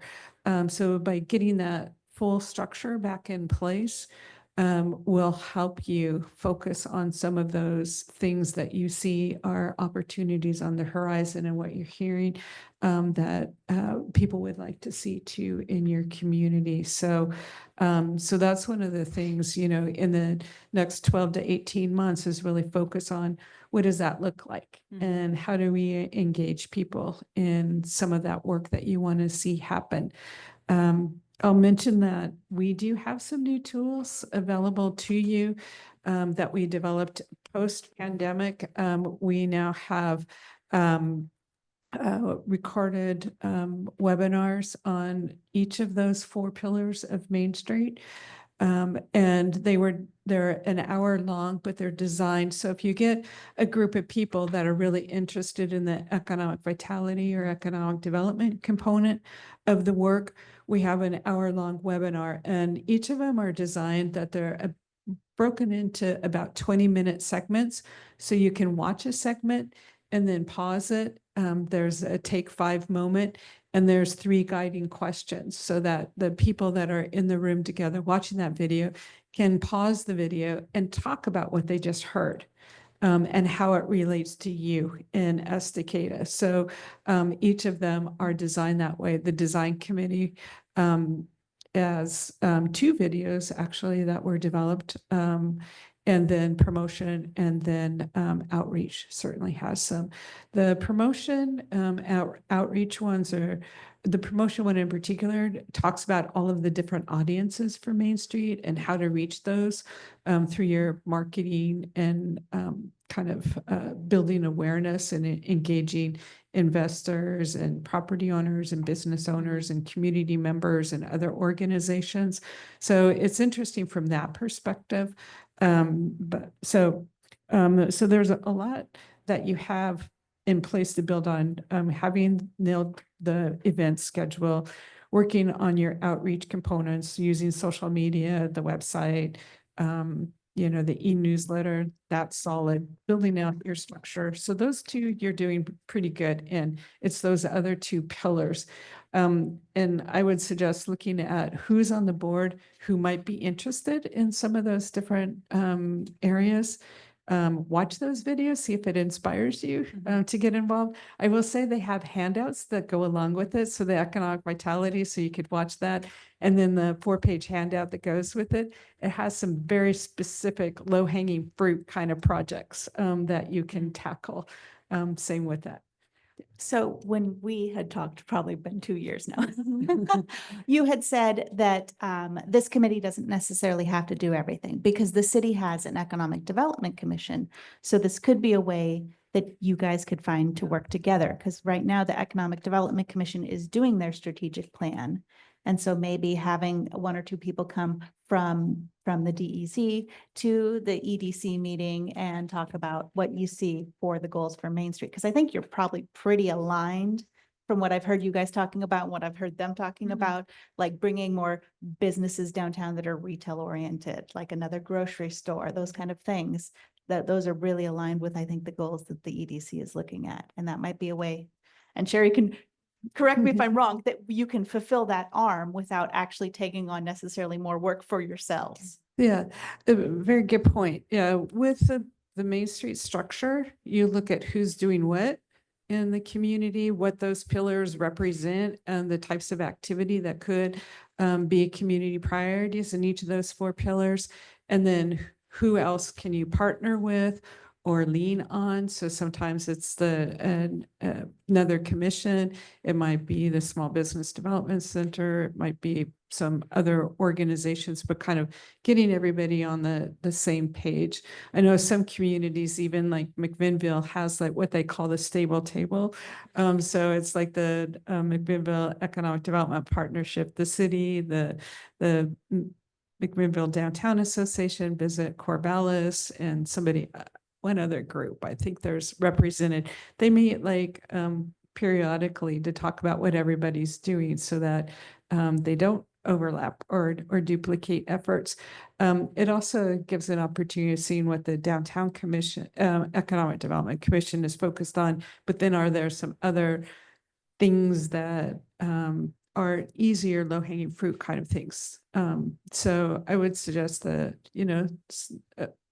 So by getting that full structure back in place, will help you focus on some of those things that you see are opportunities on the horizon and what you're hearing that people would like to see too in your community. So, so that's one of the things, you know, in the next 12 to 18 months is really focus on what does that look like and how do we engage people in some of that work that you want to see happen. I'll mention that we do have some new tools available to you that we developed post-pandemic. We now have recorded webinars on each of those 4 pillars of Main Street. And they're an hour long, but they're designed. So if you get a group of people that are really interested in the economic vitality or economic development component of the work, we have an hour-long webinar, and each of them are designed that they're broken into about 20-minute segments. So you can watch a segment and then pause it. There's a take 5 moment, and there's 3 guiding questions so that the people that are in the room together watching that video can pause the video and talk about what they just heard. And how it relates to you in Estacada. So each of them are designed that way. The design committee has 2 videos actually that were developed, and then promotion, and then outreach certainly has some. The promotion outreach ones are, the promotion one in particular talks about all of the different audiences for Main Street and how to reach those through your marketing and kind of building awareness and engaging investors and property owners and business owners and community members and other organizations. So it's interesting from that perspective. So there's a lot that you have in place to build on, having nailed the event schedule, working on your outreach components, using social media, the website, the e-newsletter, that's solid, building out your structure. So those 2 you're doing pretty good. And it's those other 2 pillars. And I would suggest looking at who's on the board who might be interested in some of those different areas. Watch those videos, see if it inspires you to get involved. I will say they have handouts that go along with it. So the economic vitality, so you could watch that. And then the 4-page handout that goes with it. It has some very specific low-hanging fruit kind of projects that you can tackle. Same with that. So when we had talked, probably been 2 years now, you had said that this committee doesn't necessarily have to do everything because the city has an economic development commission. So this could be a way that you guys could find to work together, because right now the Economic Development Commission is doing their strategic plan. And so maybe having 1 or 2 people come from the DEC to the EDC meeting and talk about what you see for the goals for Main Street. Because I think you're probably pretty aligned from what I've heard you guys talking about and what I've heard them talking about, like bringing more businesses downtown that are retail oriented, like another grocery store, those kind of things. That those are really aligned with, I think, the goals that the EDC is looking at. And that might be a way, and Sherry can correct me if I'm wrong, that you can fulfill that arm without actually taking on necessarily more work for yourselves. Yeah, a very good point. Yeah, with the Main Street structure, you look at who's doing what in the community, what those pillars represent, and the types of activity that could be community priorities in each of those 4 pillars. And then who else can you partner with or lean on? So sometimes it's another commission. It might be the Small Business Development Center. It might be some other organizations, but kind of getting everybody on the same page. I know some communities, even like McMinnville, has like what they call the stable table. So it's like the McMinnville Economic Development Partnership, the city, the McMinnville Downtown Association, Visit Corvallis, and one other group. I think there's represented. They meet like periodically to talk about what everybody's doing so that they don't overlap or duplicate efforts. It also gives an opportunity of seeing what the Downtown Commission, Economic Development Commission is focused on, but then are there some other things that are easier, low-hanging fruit kind of things. So I would suggest that,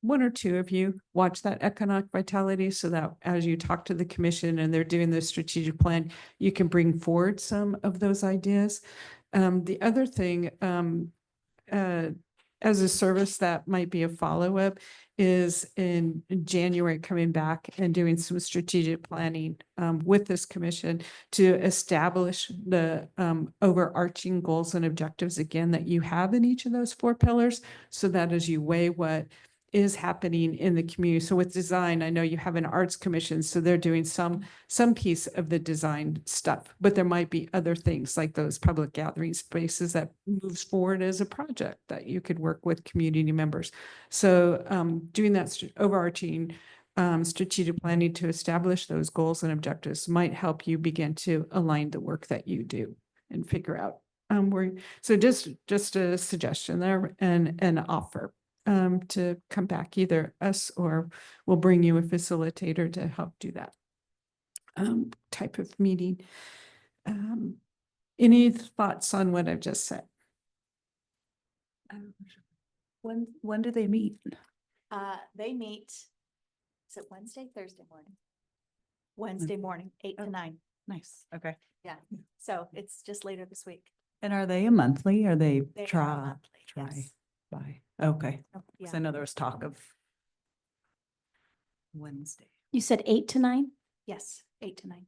1 or 2 of you watch that economic vitality so that as you talk to the commission and they're doing the strategic plan, you can bring forward some of those ideas. The other thing, as a service that might be a follow-up, is in January coming back and doing some strategic planning with this commission to establish the overarching goals and objectives again that you have in each of those 4 pillars, so that as you weigh what is happening in the community. So with design, I know you have an arts commission, so they're doing some piece of the design stuff, but there might be other things like those public gathering spaces that moves forward as a project that you could work with community members. So doing that overarching strategic planning to establish those goals and objectives might help you begin to align the work that you do and figure out where. So just a suggestion there and an offer to come back, either us or we'll bring you a facilitator to help do that type of meeting. Any thoughts on what I've just said? When do they meet? They meet, is it Wednesday, Thursday morning? Wednesday morning, 8 to 9. Nice. Okay. Yeah, so it's just later this week. And are they a monthly? Are they They are try monthly, yes. by? Okay. Oh, yeah. Cause I know there was talk of Wednesday. You said 8 to 9? Yes, 8 to 9.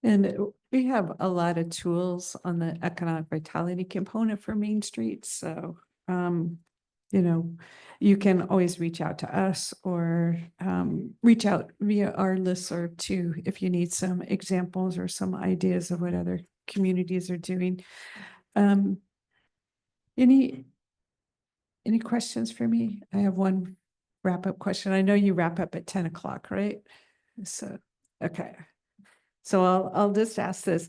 And we have a lot of tools on the economic vitality component for Main Street. So, you know, you can always reach out to us or reach out via our listserv too, if you need some examples or some ideas of what other communities are doing. Any questions for me? I have one wrap-up question. I know you wrap up at 10 o'clock, right? So, okay. So I'll just ask this.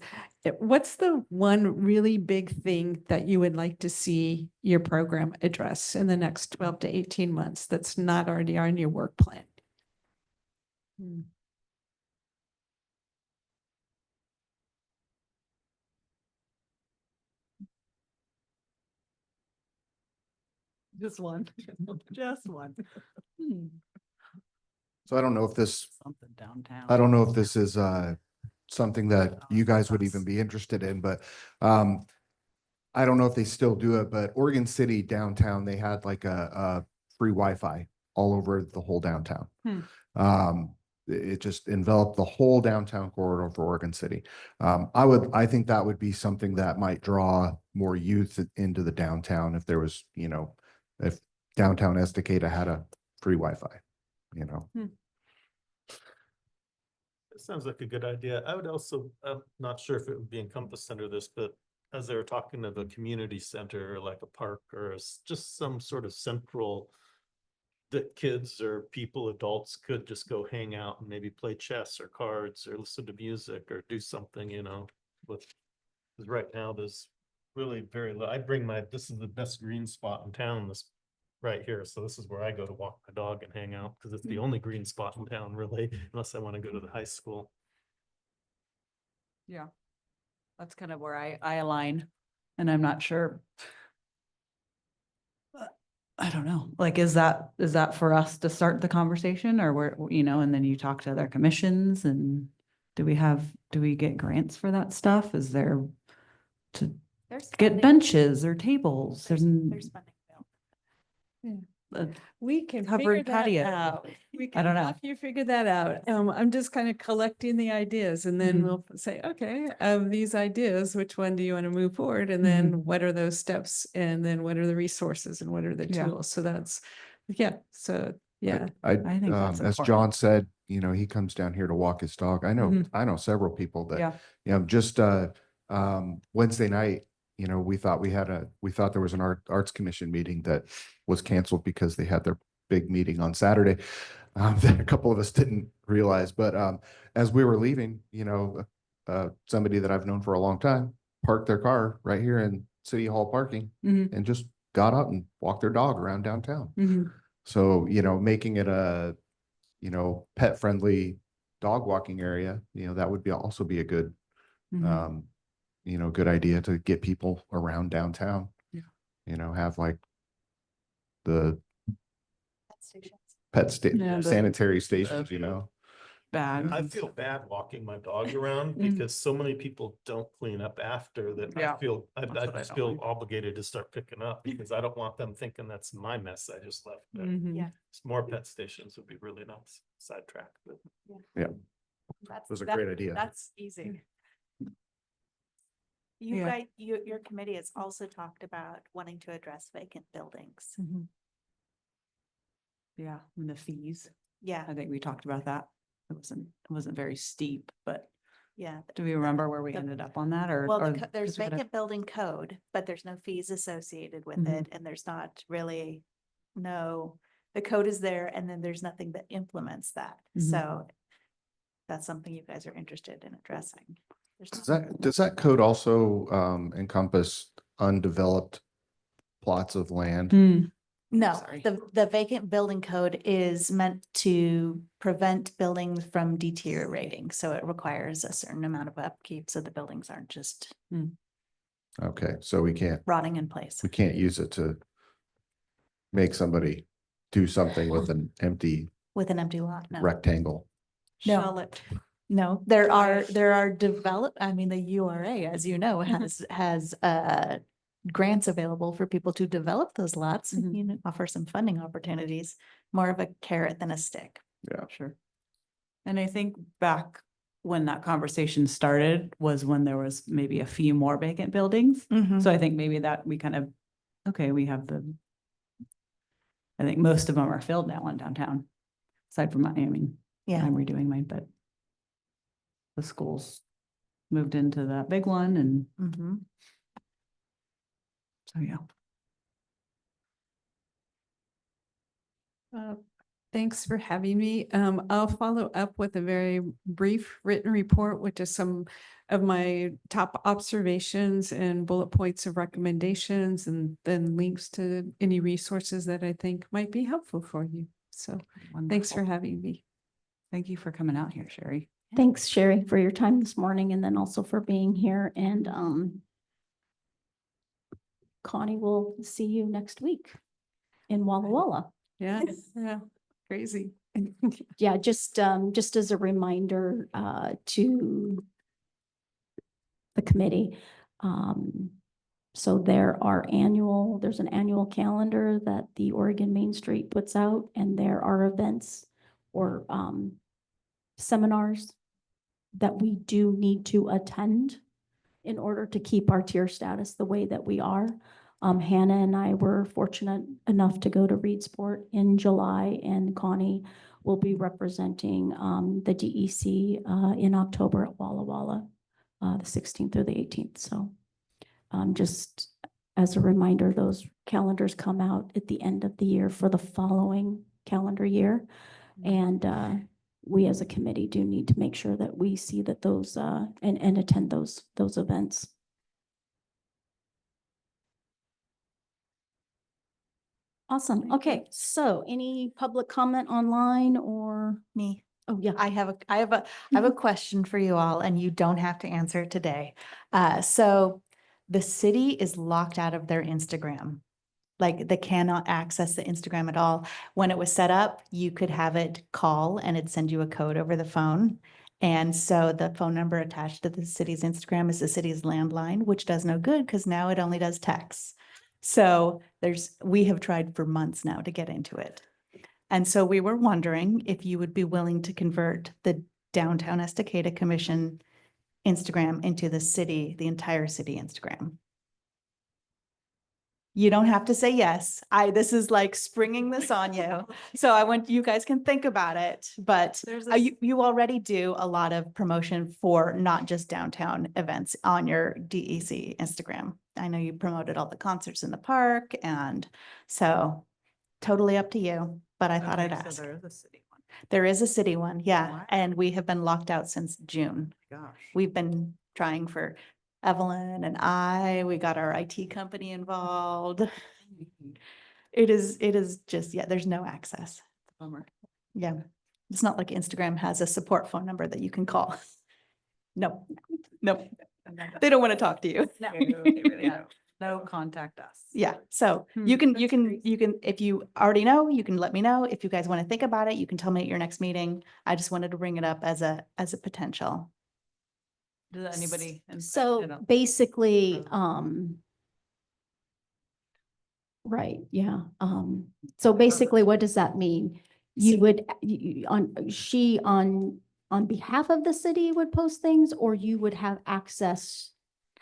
What's the one really big thing that you would like to see your program address in the next 12 to 18 months that's not already on your work plan? Just one. Just one. So I don't know if this, Something downtown. I don't know if this is something that you guys would Us. even be interested in, but I don't know if they still do it, but Oregon City downtown, they had like a free Wi-Fi all over the whole downtown. It just enveloped the whole downtown corridor for Oregon City. I think that would be something that might draw more youth into the downtown if there was, you know, if downtown Estacada had a free Wi-Fi, you know. It sounds like a good idea. I would also, I'm not sure if it would be encompassed under this, but as they were talking of a community center or like a park or just some sort of central that kids or people, adults could just go hang out and maybe play chess or cards or listen to music or do something, you know, with, because right now there's really this is the best green spot in town, this right here. So this is where I go to walk my dog and hang out because it's the only green spot in town really, unless I want to go to the high school. Yeah. That's kind of where I align, and I'm not sure. I don't know, like, is that for us to start the conversation or where, you know, and then you talk to other commissions and do we get grants for that stuff? Is there to There's get funding. benches or tables There's and funding available. We can Covered figure that patio. out. We I don't can know. help you figure that out. I'm just kind of collecting the ideas and then Mhm. we'll say, okay, of these ideas, which one do you want to move forward? And then what are those steps? And then what are the resources and what are the Yeah. tools? So that's, yeah, so, yeah. I think that's as important. John said, you know, he comes down here to walk his dog. I know, Mhm. I know several people that, Yeah. you know, just Wednesday night, you know, we thought there was an arts commission meeting that was canceled because they had their big meeting on Saturday. That a couple of us didn't realize, but as we were leaving, you know, somebody that I've known for a long time parked their car right here in City Hall parking Mhm. and just got out and walked their dog around downtown. Mhm. So, you know, making it a, you know, pet friendly dog walking area, you know, that would also be a good, Mhm. you know, good idea to get people around downtown. Yeah. You know, have like the Pet stations. Yeah, the- sanitary stations, you know. Bad. I feel bad walking my dog around Mm. because so many people don't clean up after that. Yeah, I feel, I that's what I just don't feel like. obligated to start picking up because I don't want them thinking that's my mess I just left there. Mhm. Yeah. More pet stations would be really nice. Sidetrack, but That's, It was a great idea. That's easy. You Yeah. guys, your committee has also talked about wanting to address vacant buildings. Yeah, and the fees. Yeah, I think we talked about that. It wasn't very steep, but yeah. do we remember where we the- ended up on that or? Well, or- there's 'cause we gotta- vacant building code, but there's no fees associated with Mhm. it, and there's not really, the code is there, and then there's nothing that implements that. Mhm. So that's something you guys are interested in addressing. There's Does that code also encompass undeveloped plots of land? Hmm. No, Sorry. the vacant building code is meant to prevent buildings from deteriorating, so it requires a certain amount of upkeep, so the buildings aren't just Okay, so we can't rotting in place. use it to make somebody do something with an empty With an empty lot, no. rectangle. No. Shall it? No, there are I mean, the URA, as you know, has grants available for people to develop those lots, Mhm. you know, offer some funding opportunities, more of a carrot than a stick. Sure. And I think back when that conversation started was when there was maybe a few more vacant buildings. So I think maybe that we kind of, okay, we have I think most of them are filled now in downtown. Aside from mine, I mean, Yeah, I'm redoing mine, but the schools moved into that big one and mhm. so, yeah. Thanks for having me. I'll follow up with a very brief written report, which is some of my top observations and bullet points of recommendations, and then links to any resources that I think might be helpful for you. So thanks for Wonderful. having me. Thank you for coming out here, Sherry. Thanks, Sherry, for your time this morning and then also for being here. And Connie will see you next week in Walla Walla. Yeah, yeah, crazy. Yeah, just as a reminder to the committee. So there's an annual calendar that the Oregon Main Street puts out, and there are events or seminars that we do need to attend in order to keep our tier status the way that we are. Hannah and I were fortunate enough to go to Reedsport in July, and Connie will be representing the DEC in October at Walla Walla, the 16th through the 18th. So just as a reminder, those calendars come out at the end of the year for the following calendar year. And we as a committee do need to make sure that we see that those and attend those events. Awesome. Okay, so any public comment online or Me. oh yeah. I have a question for you all, and you don't have to answer it today. So the city is locked out of their Instagram. Like they cannot access the Instagram at all. When it was set up, you could have it call and it'd send you a code over the phone. And so the phone number attached to the city's Instagram is the city's landline, which does no good because now it only does texts. So we have tried for months now to get into it. And so we were wondering if you would be willing to convert the Downtown Estacada Commission Instagram into the entire city Instagram. You don't have to say yes. This is like springing this on you. So you guys can think about it, but you already do a lot of promotion for not just downtown events on your DEC Instagram. I know you promoted all the concerts in the park, and so totally up to you, but I thought I'd Okay, so ask. there is a city one. There is a city one, yeah, Wow. and we have been locked out since June. Gosh. We've been trying for Evelyn and we got our IT company involved. It is just, yeah, there's no access. Bummer. Yeah. It's not like Instagram has a support phone number that you can call. No, no, they don't want to talk to you. No, contact us. Yeah, so Hmm, you can, that's if you already know, you can let me know. If you guys want to think about it, you can tell me at your next meeting. I just wanted to bring it up as a potential. Does anybody? So basically, right, yeah. So basically, what does that mean? You would, on behalf of the city would post things, or you would have access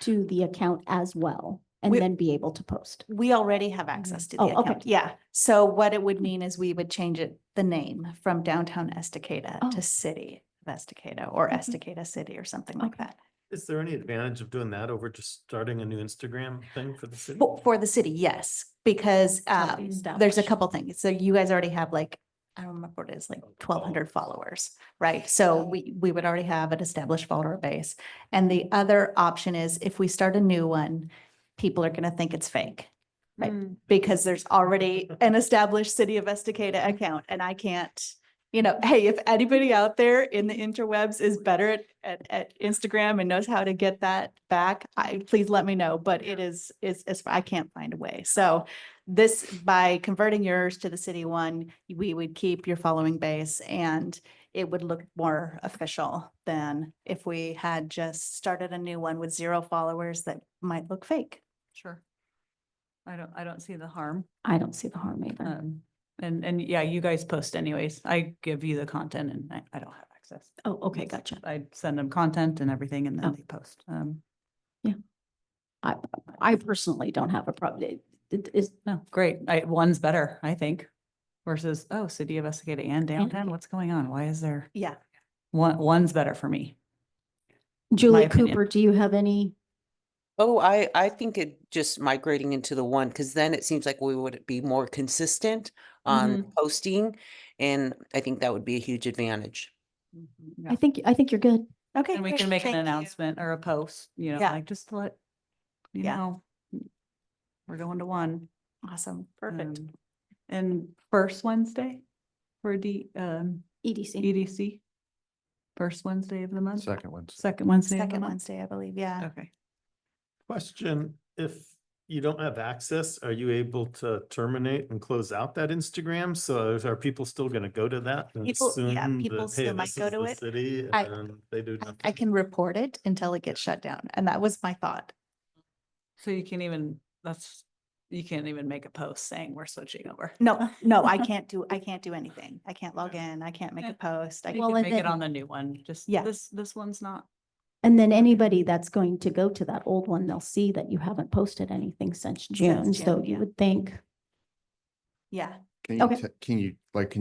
to the account as well and We- then be able to post. We already have access to the Oh, okay. account. Yeah. So what it would mean is we would change it, the name from Downtown Estacada Oh. to City of Estacada or Mhm. Estacada City or something like Okay. that. Is there any advantage of doing that over just starting a new Instagram thing for the city? For the city, yes, because Already there's a established. couple things. So you guys already have like, I don't remember what it is, like 1,200 followers, right? So we would already have an established follower base. And the other option is if we start a new one, people are going to think it's fake. Right, because there's already an established City of Estacada account and I can't, hey, if anybody out there in the interwebs is better at Instagram and knows how to get that back, please let me know, but I can't find a way. So this, by converting yours to the city one, we would keep your following base and it would look more official than if we had just started a new one with 0 followers that might look fake. Sure. I don't see the harm. I don't see the harm either. And yeah, you guys post anyways. I give you the content and I don't have access. Oh, okay, gotcha. I send them content and everything and Oh. then they post. I personally don't have a problem. It is, No, great. One's better, I think, versus, oh, City of Estacada and downtown. What's going on? Why is there Yeah. one's better for me? Julie opinion. Cooper, do you have any? Oh, I think it just migrating into the one, because then it seems like we would be more consistent on posting. And I think that would be a huge advantage. I think you're good. Okay. And we great. can make an Thank you. announcement or a post, Yeah. like just to let you Yeah. know, we're going to one. Awesome. Perfect. And first Wednesday for the EDC. EDC. First Wednesday of the month? Second Wednesday. Second Wednesday of the Second month? Wednesday, I believe. Yeah. Okay. Question, if you don't have access, are you able to terminate and close out that Instagram? So are people still gonna go to that and People- yeah, assume people that, hey, still might this go is to the it. city I- and they do nothing? I can report it until it gets shut down. And that was my thought. So you can't even make a post saying we're switching over. No, I can't do anything. I can't log in. I can't make a post. You Well, can and make it then- on the new one, just Yeah. this one's not. And then anybody that's going to go to that old one, they'll see that you haven't posted anything since June. So June, you yeah. would think, Yeah. Can you, Okay. can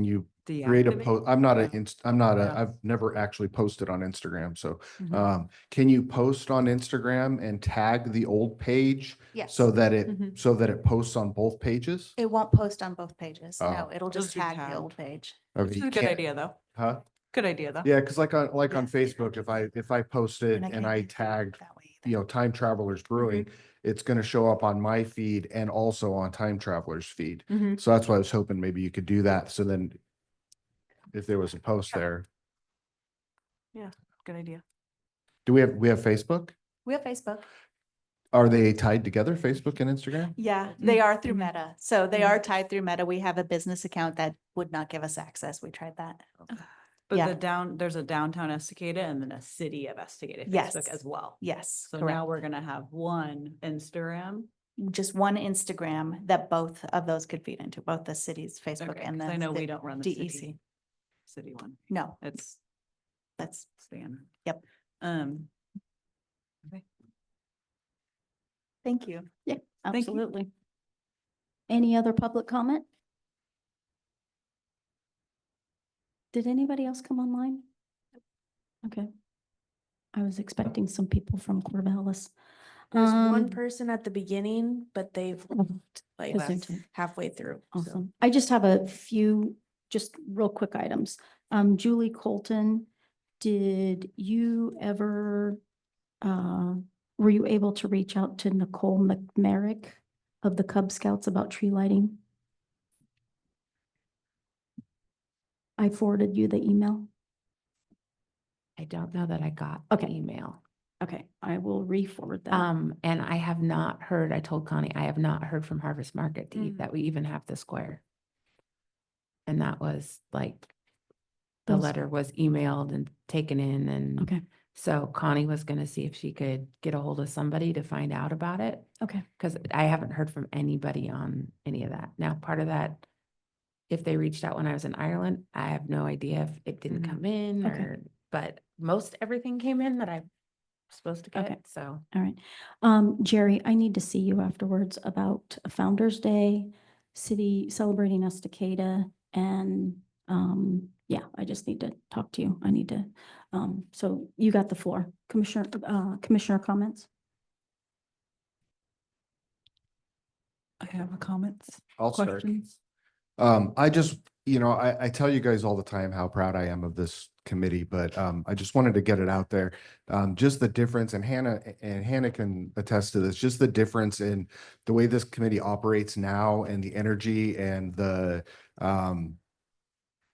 you create a Deactivate? post? Yeah. I've never actually posted on Instagram. So, Mhm. can you post on Instagram and tag the old page? Yes. So that Mhm. it posts on both pages? It won't post on both pages. Oh. No, it'll just Just be tag the tagged. old page. Okay, Which is you a good can't- idea, though. Huh? Good idea, though. Yeah, because like on Yeah. Facebook, if I posted and can't I do it tagged, that way either. Time Travelers Brewing, it's gonna show up on my feed and also on Time Travelers feed. Mhm. So that's why I was hoping maybe you could do that. So then if there was a post there, Good idea. do we have Facebook? We have Facebook. Are they tied together, Facebook and Instagram? Yeah, they are through Mhm. Meta. So they Mhm. are tied through Meta. We have a business account that would not give us access. We tried that. But Yeah. there's a downtown Estacada and then a City of Estacada Yes. Facebook as well. Yes, So correct. now we're gonna have one Instagram. Just one Instagram that both of those could feed into, both the city's Facebook Okay, and 'cause the I know we the don't run the DEC. city one. No, It's that's, Stan. Yep. Okay. thank you. yeah, you. absolutely. Any other public comment? Did anybody else come online? Okay. I was expecting some people from Corvallis. There's one Um, person at the beginning, but they've left like Kazunta. halfway through. so. Awesome. I just have a few, just real quick items. Julie Colton, did you ever, were you able to reach out to Nicole McMerrick of the Cub Scouts about tree lighting? I forwarded you the email. I don't know that I got Okay. the email. Okay, I will re-forward that. And I have not heard, I told Connie, I have not heard from Harvest Market Mm. that we even have the square. And that was like, the Those- letter was emailed and taken in and Okay, so Connie was gonna see if she could get a hold of somebody to find out about it. okay, Cause I haven't heard from anybody on any of that. Now, part of that, if they reached out when I was in Ireland, I have no idea if it didn't Mhm. come in Okay. or, but most everything came in that I supposed to Okay. get, so. All right. Jerry, I need to see you afterwards about Founder's Day, city celebrating Estacada, and, yeah, I just need to talk to you. I need to, so you got the floor. Commissioner comments? I have a comments, I'll start. questions. I just, I tell you guys all the time how proud I am of this committee, but I just wanted to get it out there. Just the difference, and Hannah can attest to this, just the difference in the way this committee operates now and the energy and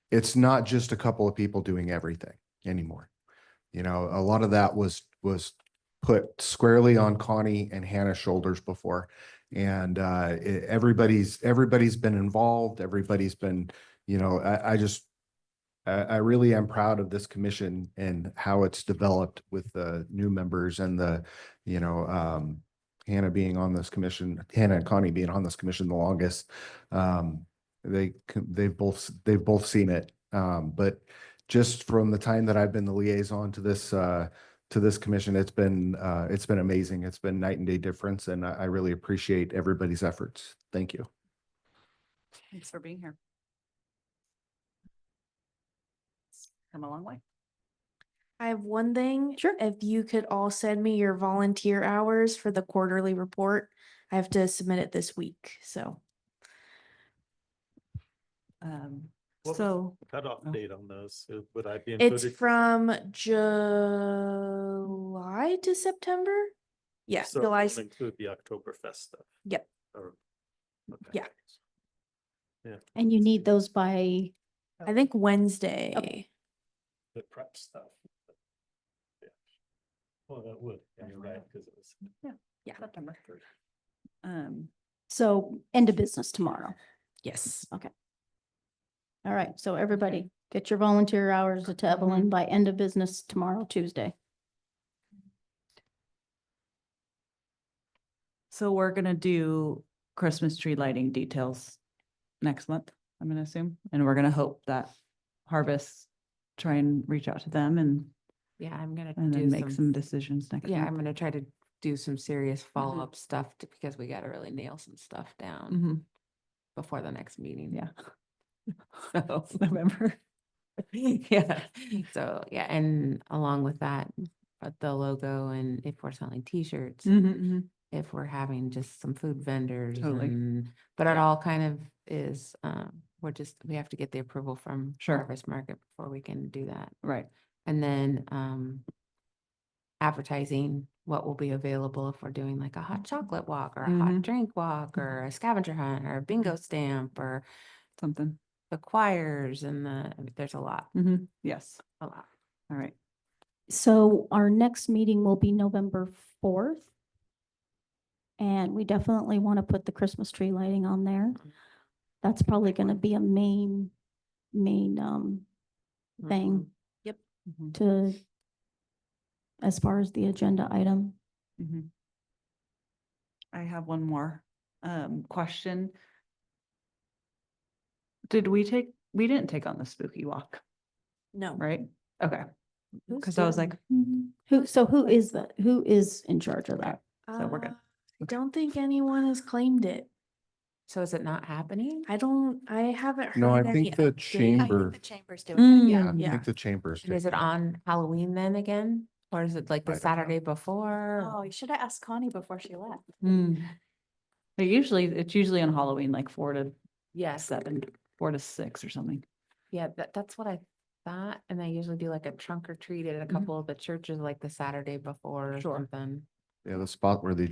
it's not just a couple of people doing everything anymore. A lot of that was put squarely on Connie and Hannah's shoulders before. And everybody's been involved. Everybody's been, I really am proud of this commission and how it's developed with the new members and Hannah being on this commission, Hannah and Connie being on this commission the longest. They've both seen it. But just from the time that I've been the liaison to this commission, it's been amazing. It's been night and day difference, and I really appreciate everybody's efforts. Thank you. Thanks for being here. Come a long way. I have one thing. Sure. If you could all send me your volunteer hours for the quarterly report, I have to submit it this week, so. What was So, the cutoff Oh. date on those? Would I be It's included? from July to September? Yeah, So July. it'll include the Oktoberfest stuff. Yep. Or- okay. Yeah. And you need those by, I think Wednesday. The prep stuff. Yeah. Well, that would, yeah, you're right, because it was. Yeah. September. so end of business tomorrow. Yes. All right, so everybody, get your volunteer hours to Evelyn by end of business tomorrow, Tuesday. So we're gonna do Christmas tree lighting details next month, I'm gonna assume, and we're gonna hope that Harvest try and reach out to them and Yeah, I'm gonna then do make some decisions next yeah, month. I'm gonna try to do some serious follow-up stuff because we gotta really nail some stuff down Mhm. before the next meeting. Yeah. So, November. yeah, so, yeah, and along with that, the logo, and if we're selling t-shirts, if we're having just some food vendors. Totally. But it Yeah. all kind of is, we have to get the approval from Sure. Harvest Market before we can do that. Right. And then advertising what will be available if we're doing like a hot chocolate walk or a hot drink walk or a scavenger hunt or a bingo stamp or Something. the choirs and there's a lot, Yes. a lot. All right. So our next meeting will be November 4th. And we definitely want to put the Christmas tree lighting on there. That's probably going to be a main thing Yep. to, as far as the agenda item. I have one more question. We didn't take on the spooky walk, No. right? Okay. Who's Because I was doing like, Who is in charge of that? so we're good. I don't think anyone has claimed it. So is it not happening? I haven't heard. No, I any think the update. chamber, chamber's yeah, I Yeah. think the chambers. And is it on Halloween then again? Or is it like I the don't know. Saturday before? Oh, you should have asked Connie before she left. It's usually on Halloween, like 4 to Yes, 7, 4 to 6 or something. yeah, that's what I thought. And they usually do like a trunk or treat at a couple of the churches like the Saturday before or Sure. something. Yeah, the spot where they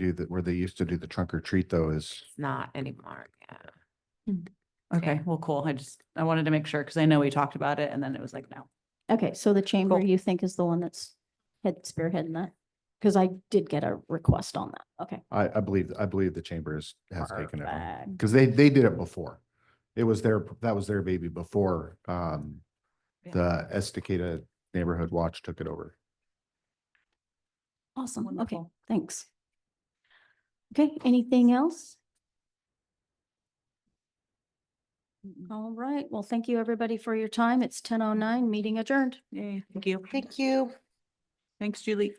used to do the trunk or treat though is, It's not anymore, yeah. Okay, well, cool. I wanted to make sure because I know we talked about it and then it was like, no. Okay, so the chamber Cool. you think is the one that's spearheading that? Because I did get a request on that. Okay. I believe the chamber has taken it on. Perfect. Because they did it before. That was their baby before the Estacada Neighborhood Watch took it over. Awesome. Okay, Wonderful. thanks. Okay, anything else? All right. Well, thank you, everybody, for your time. It's 10:09, meeting adjourned. Yay, thank you. Thank you. Thanks, Julie.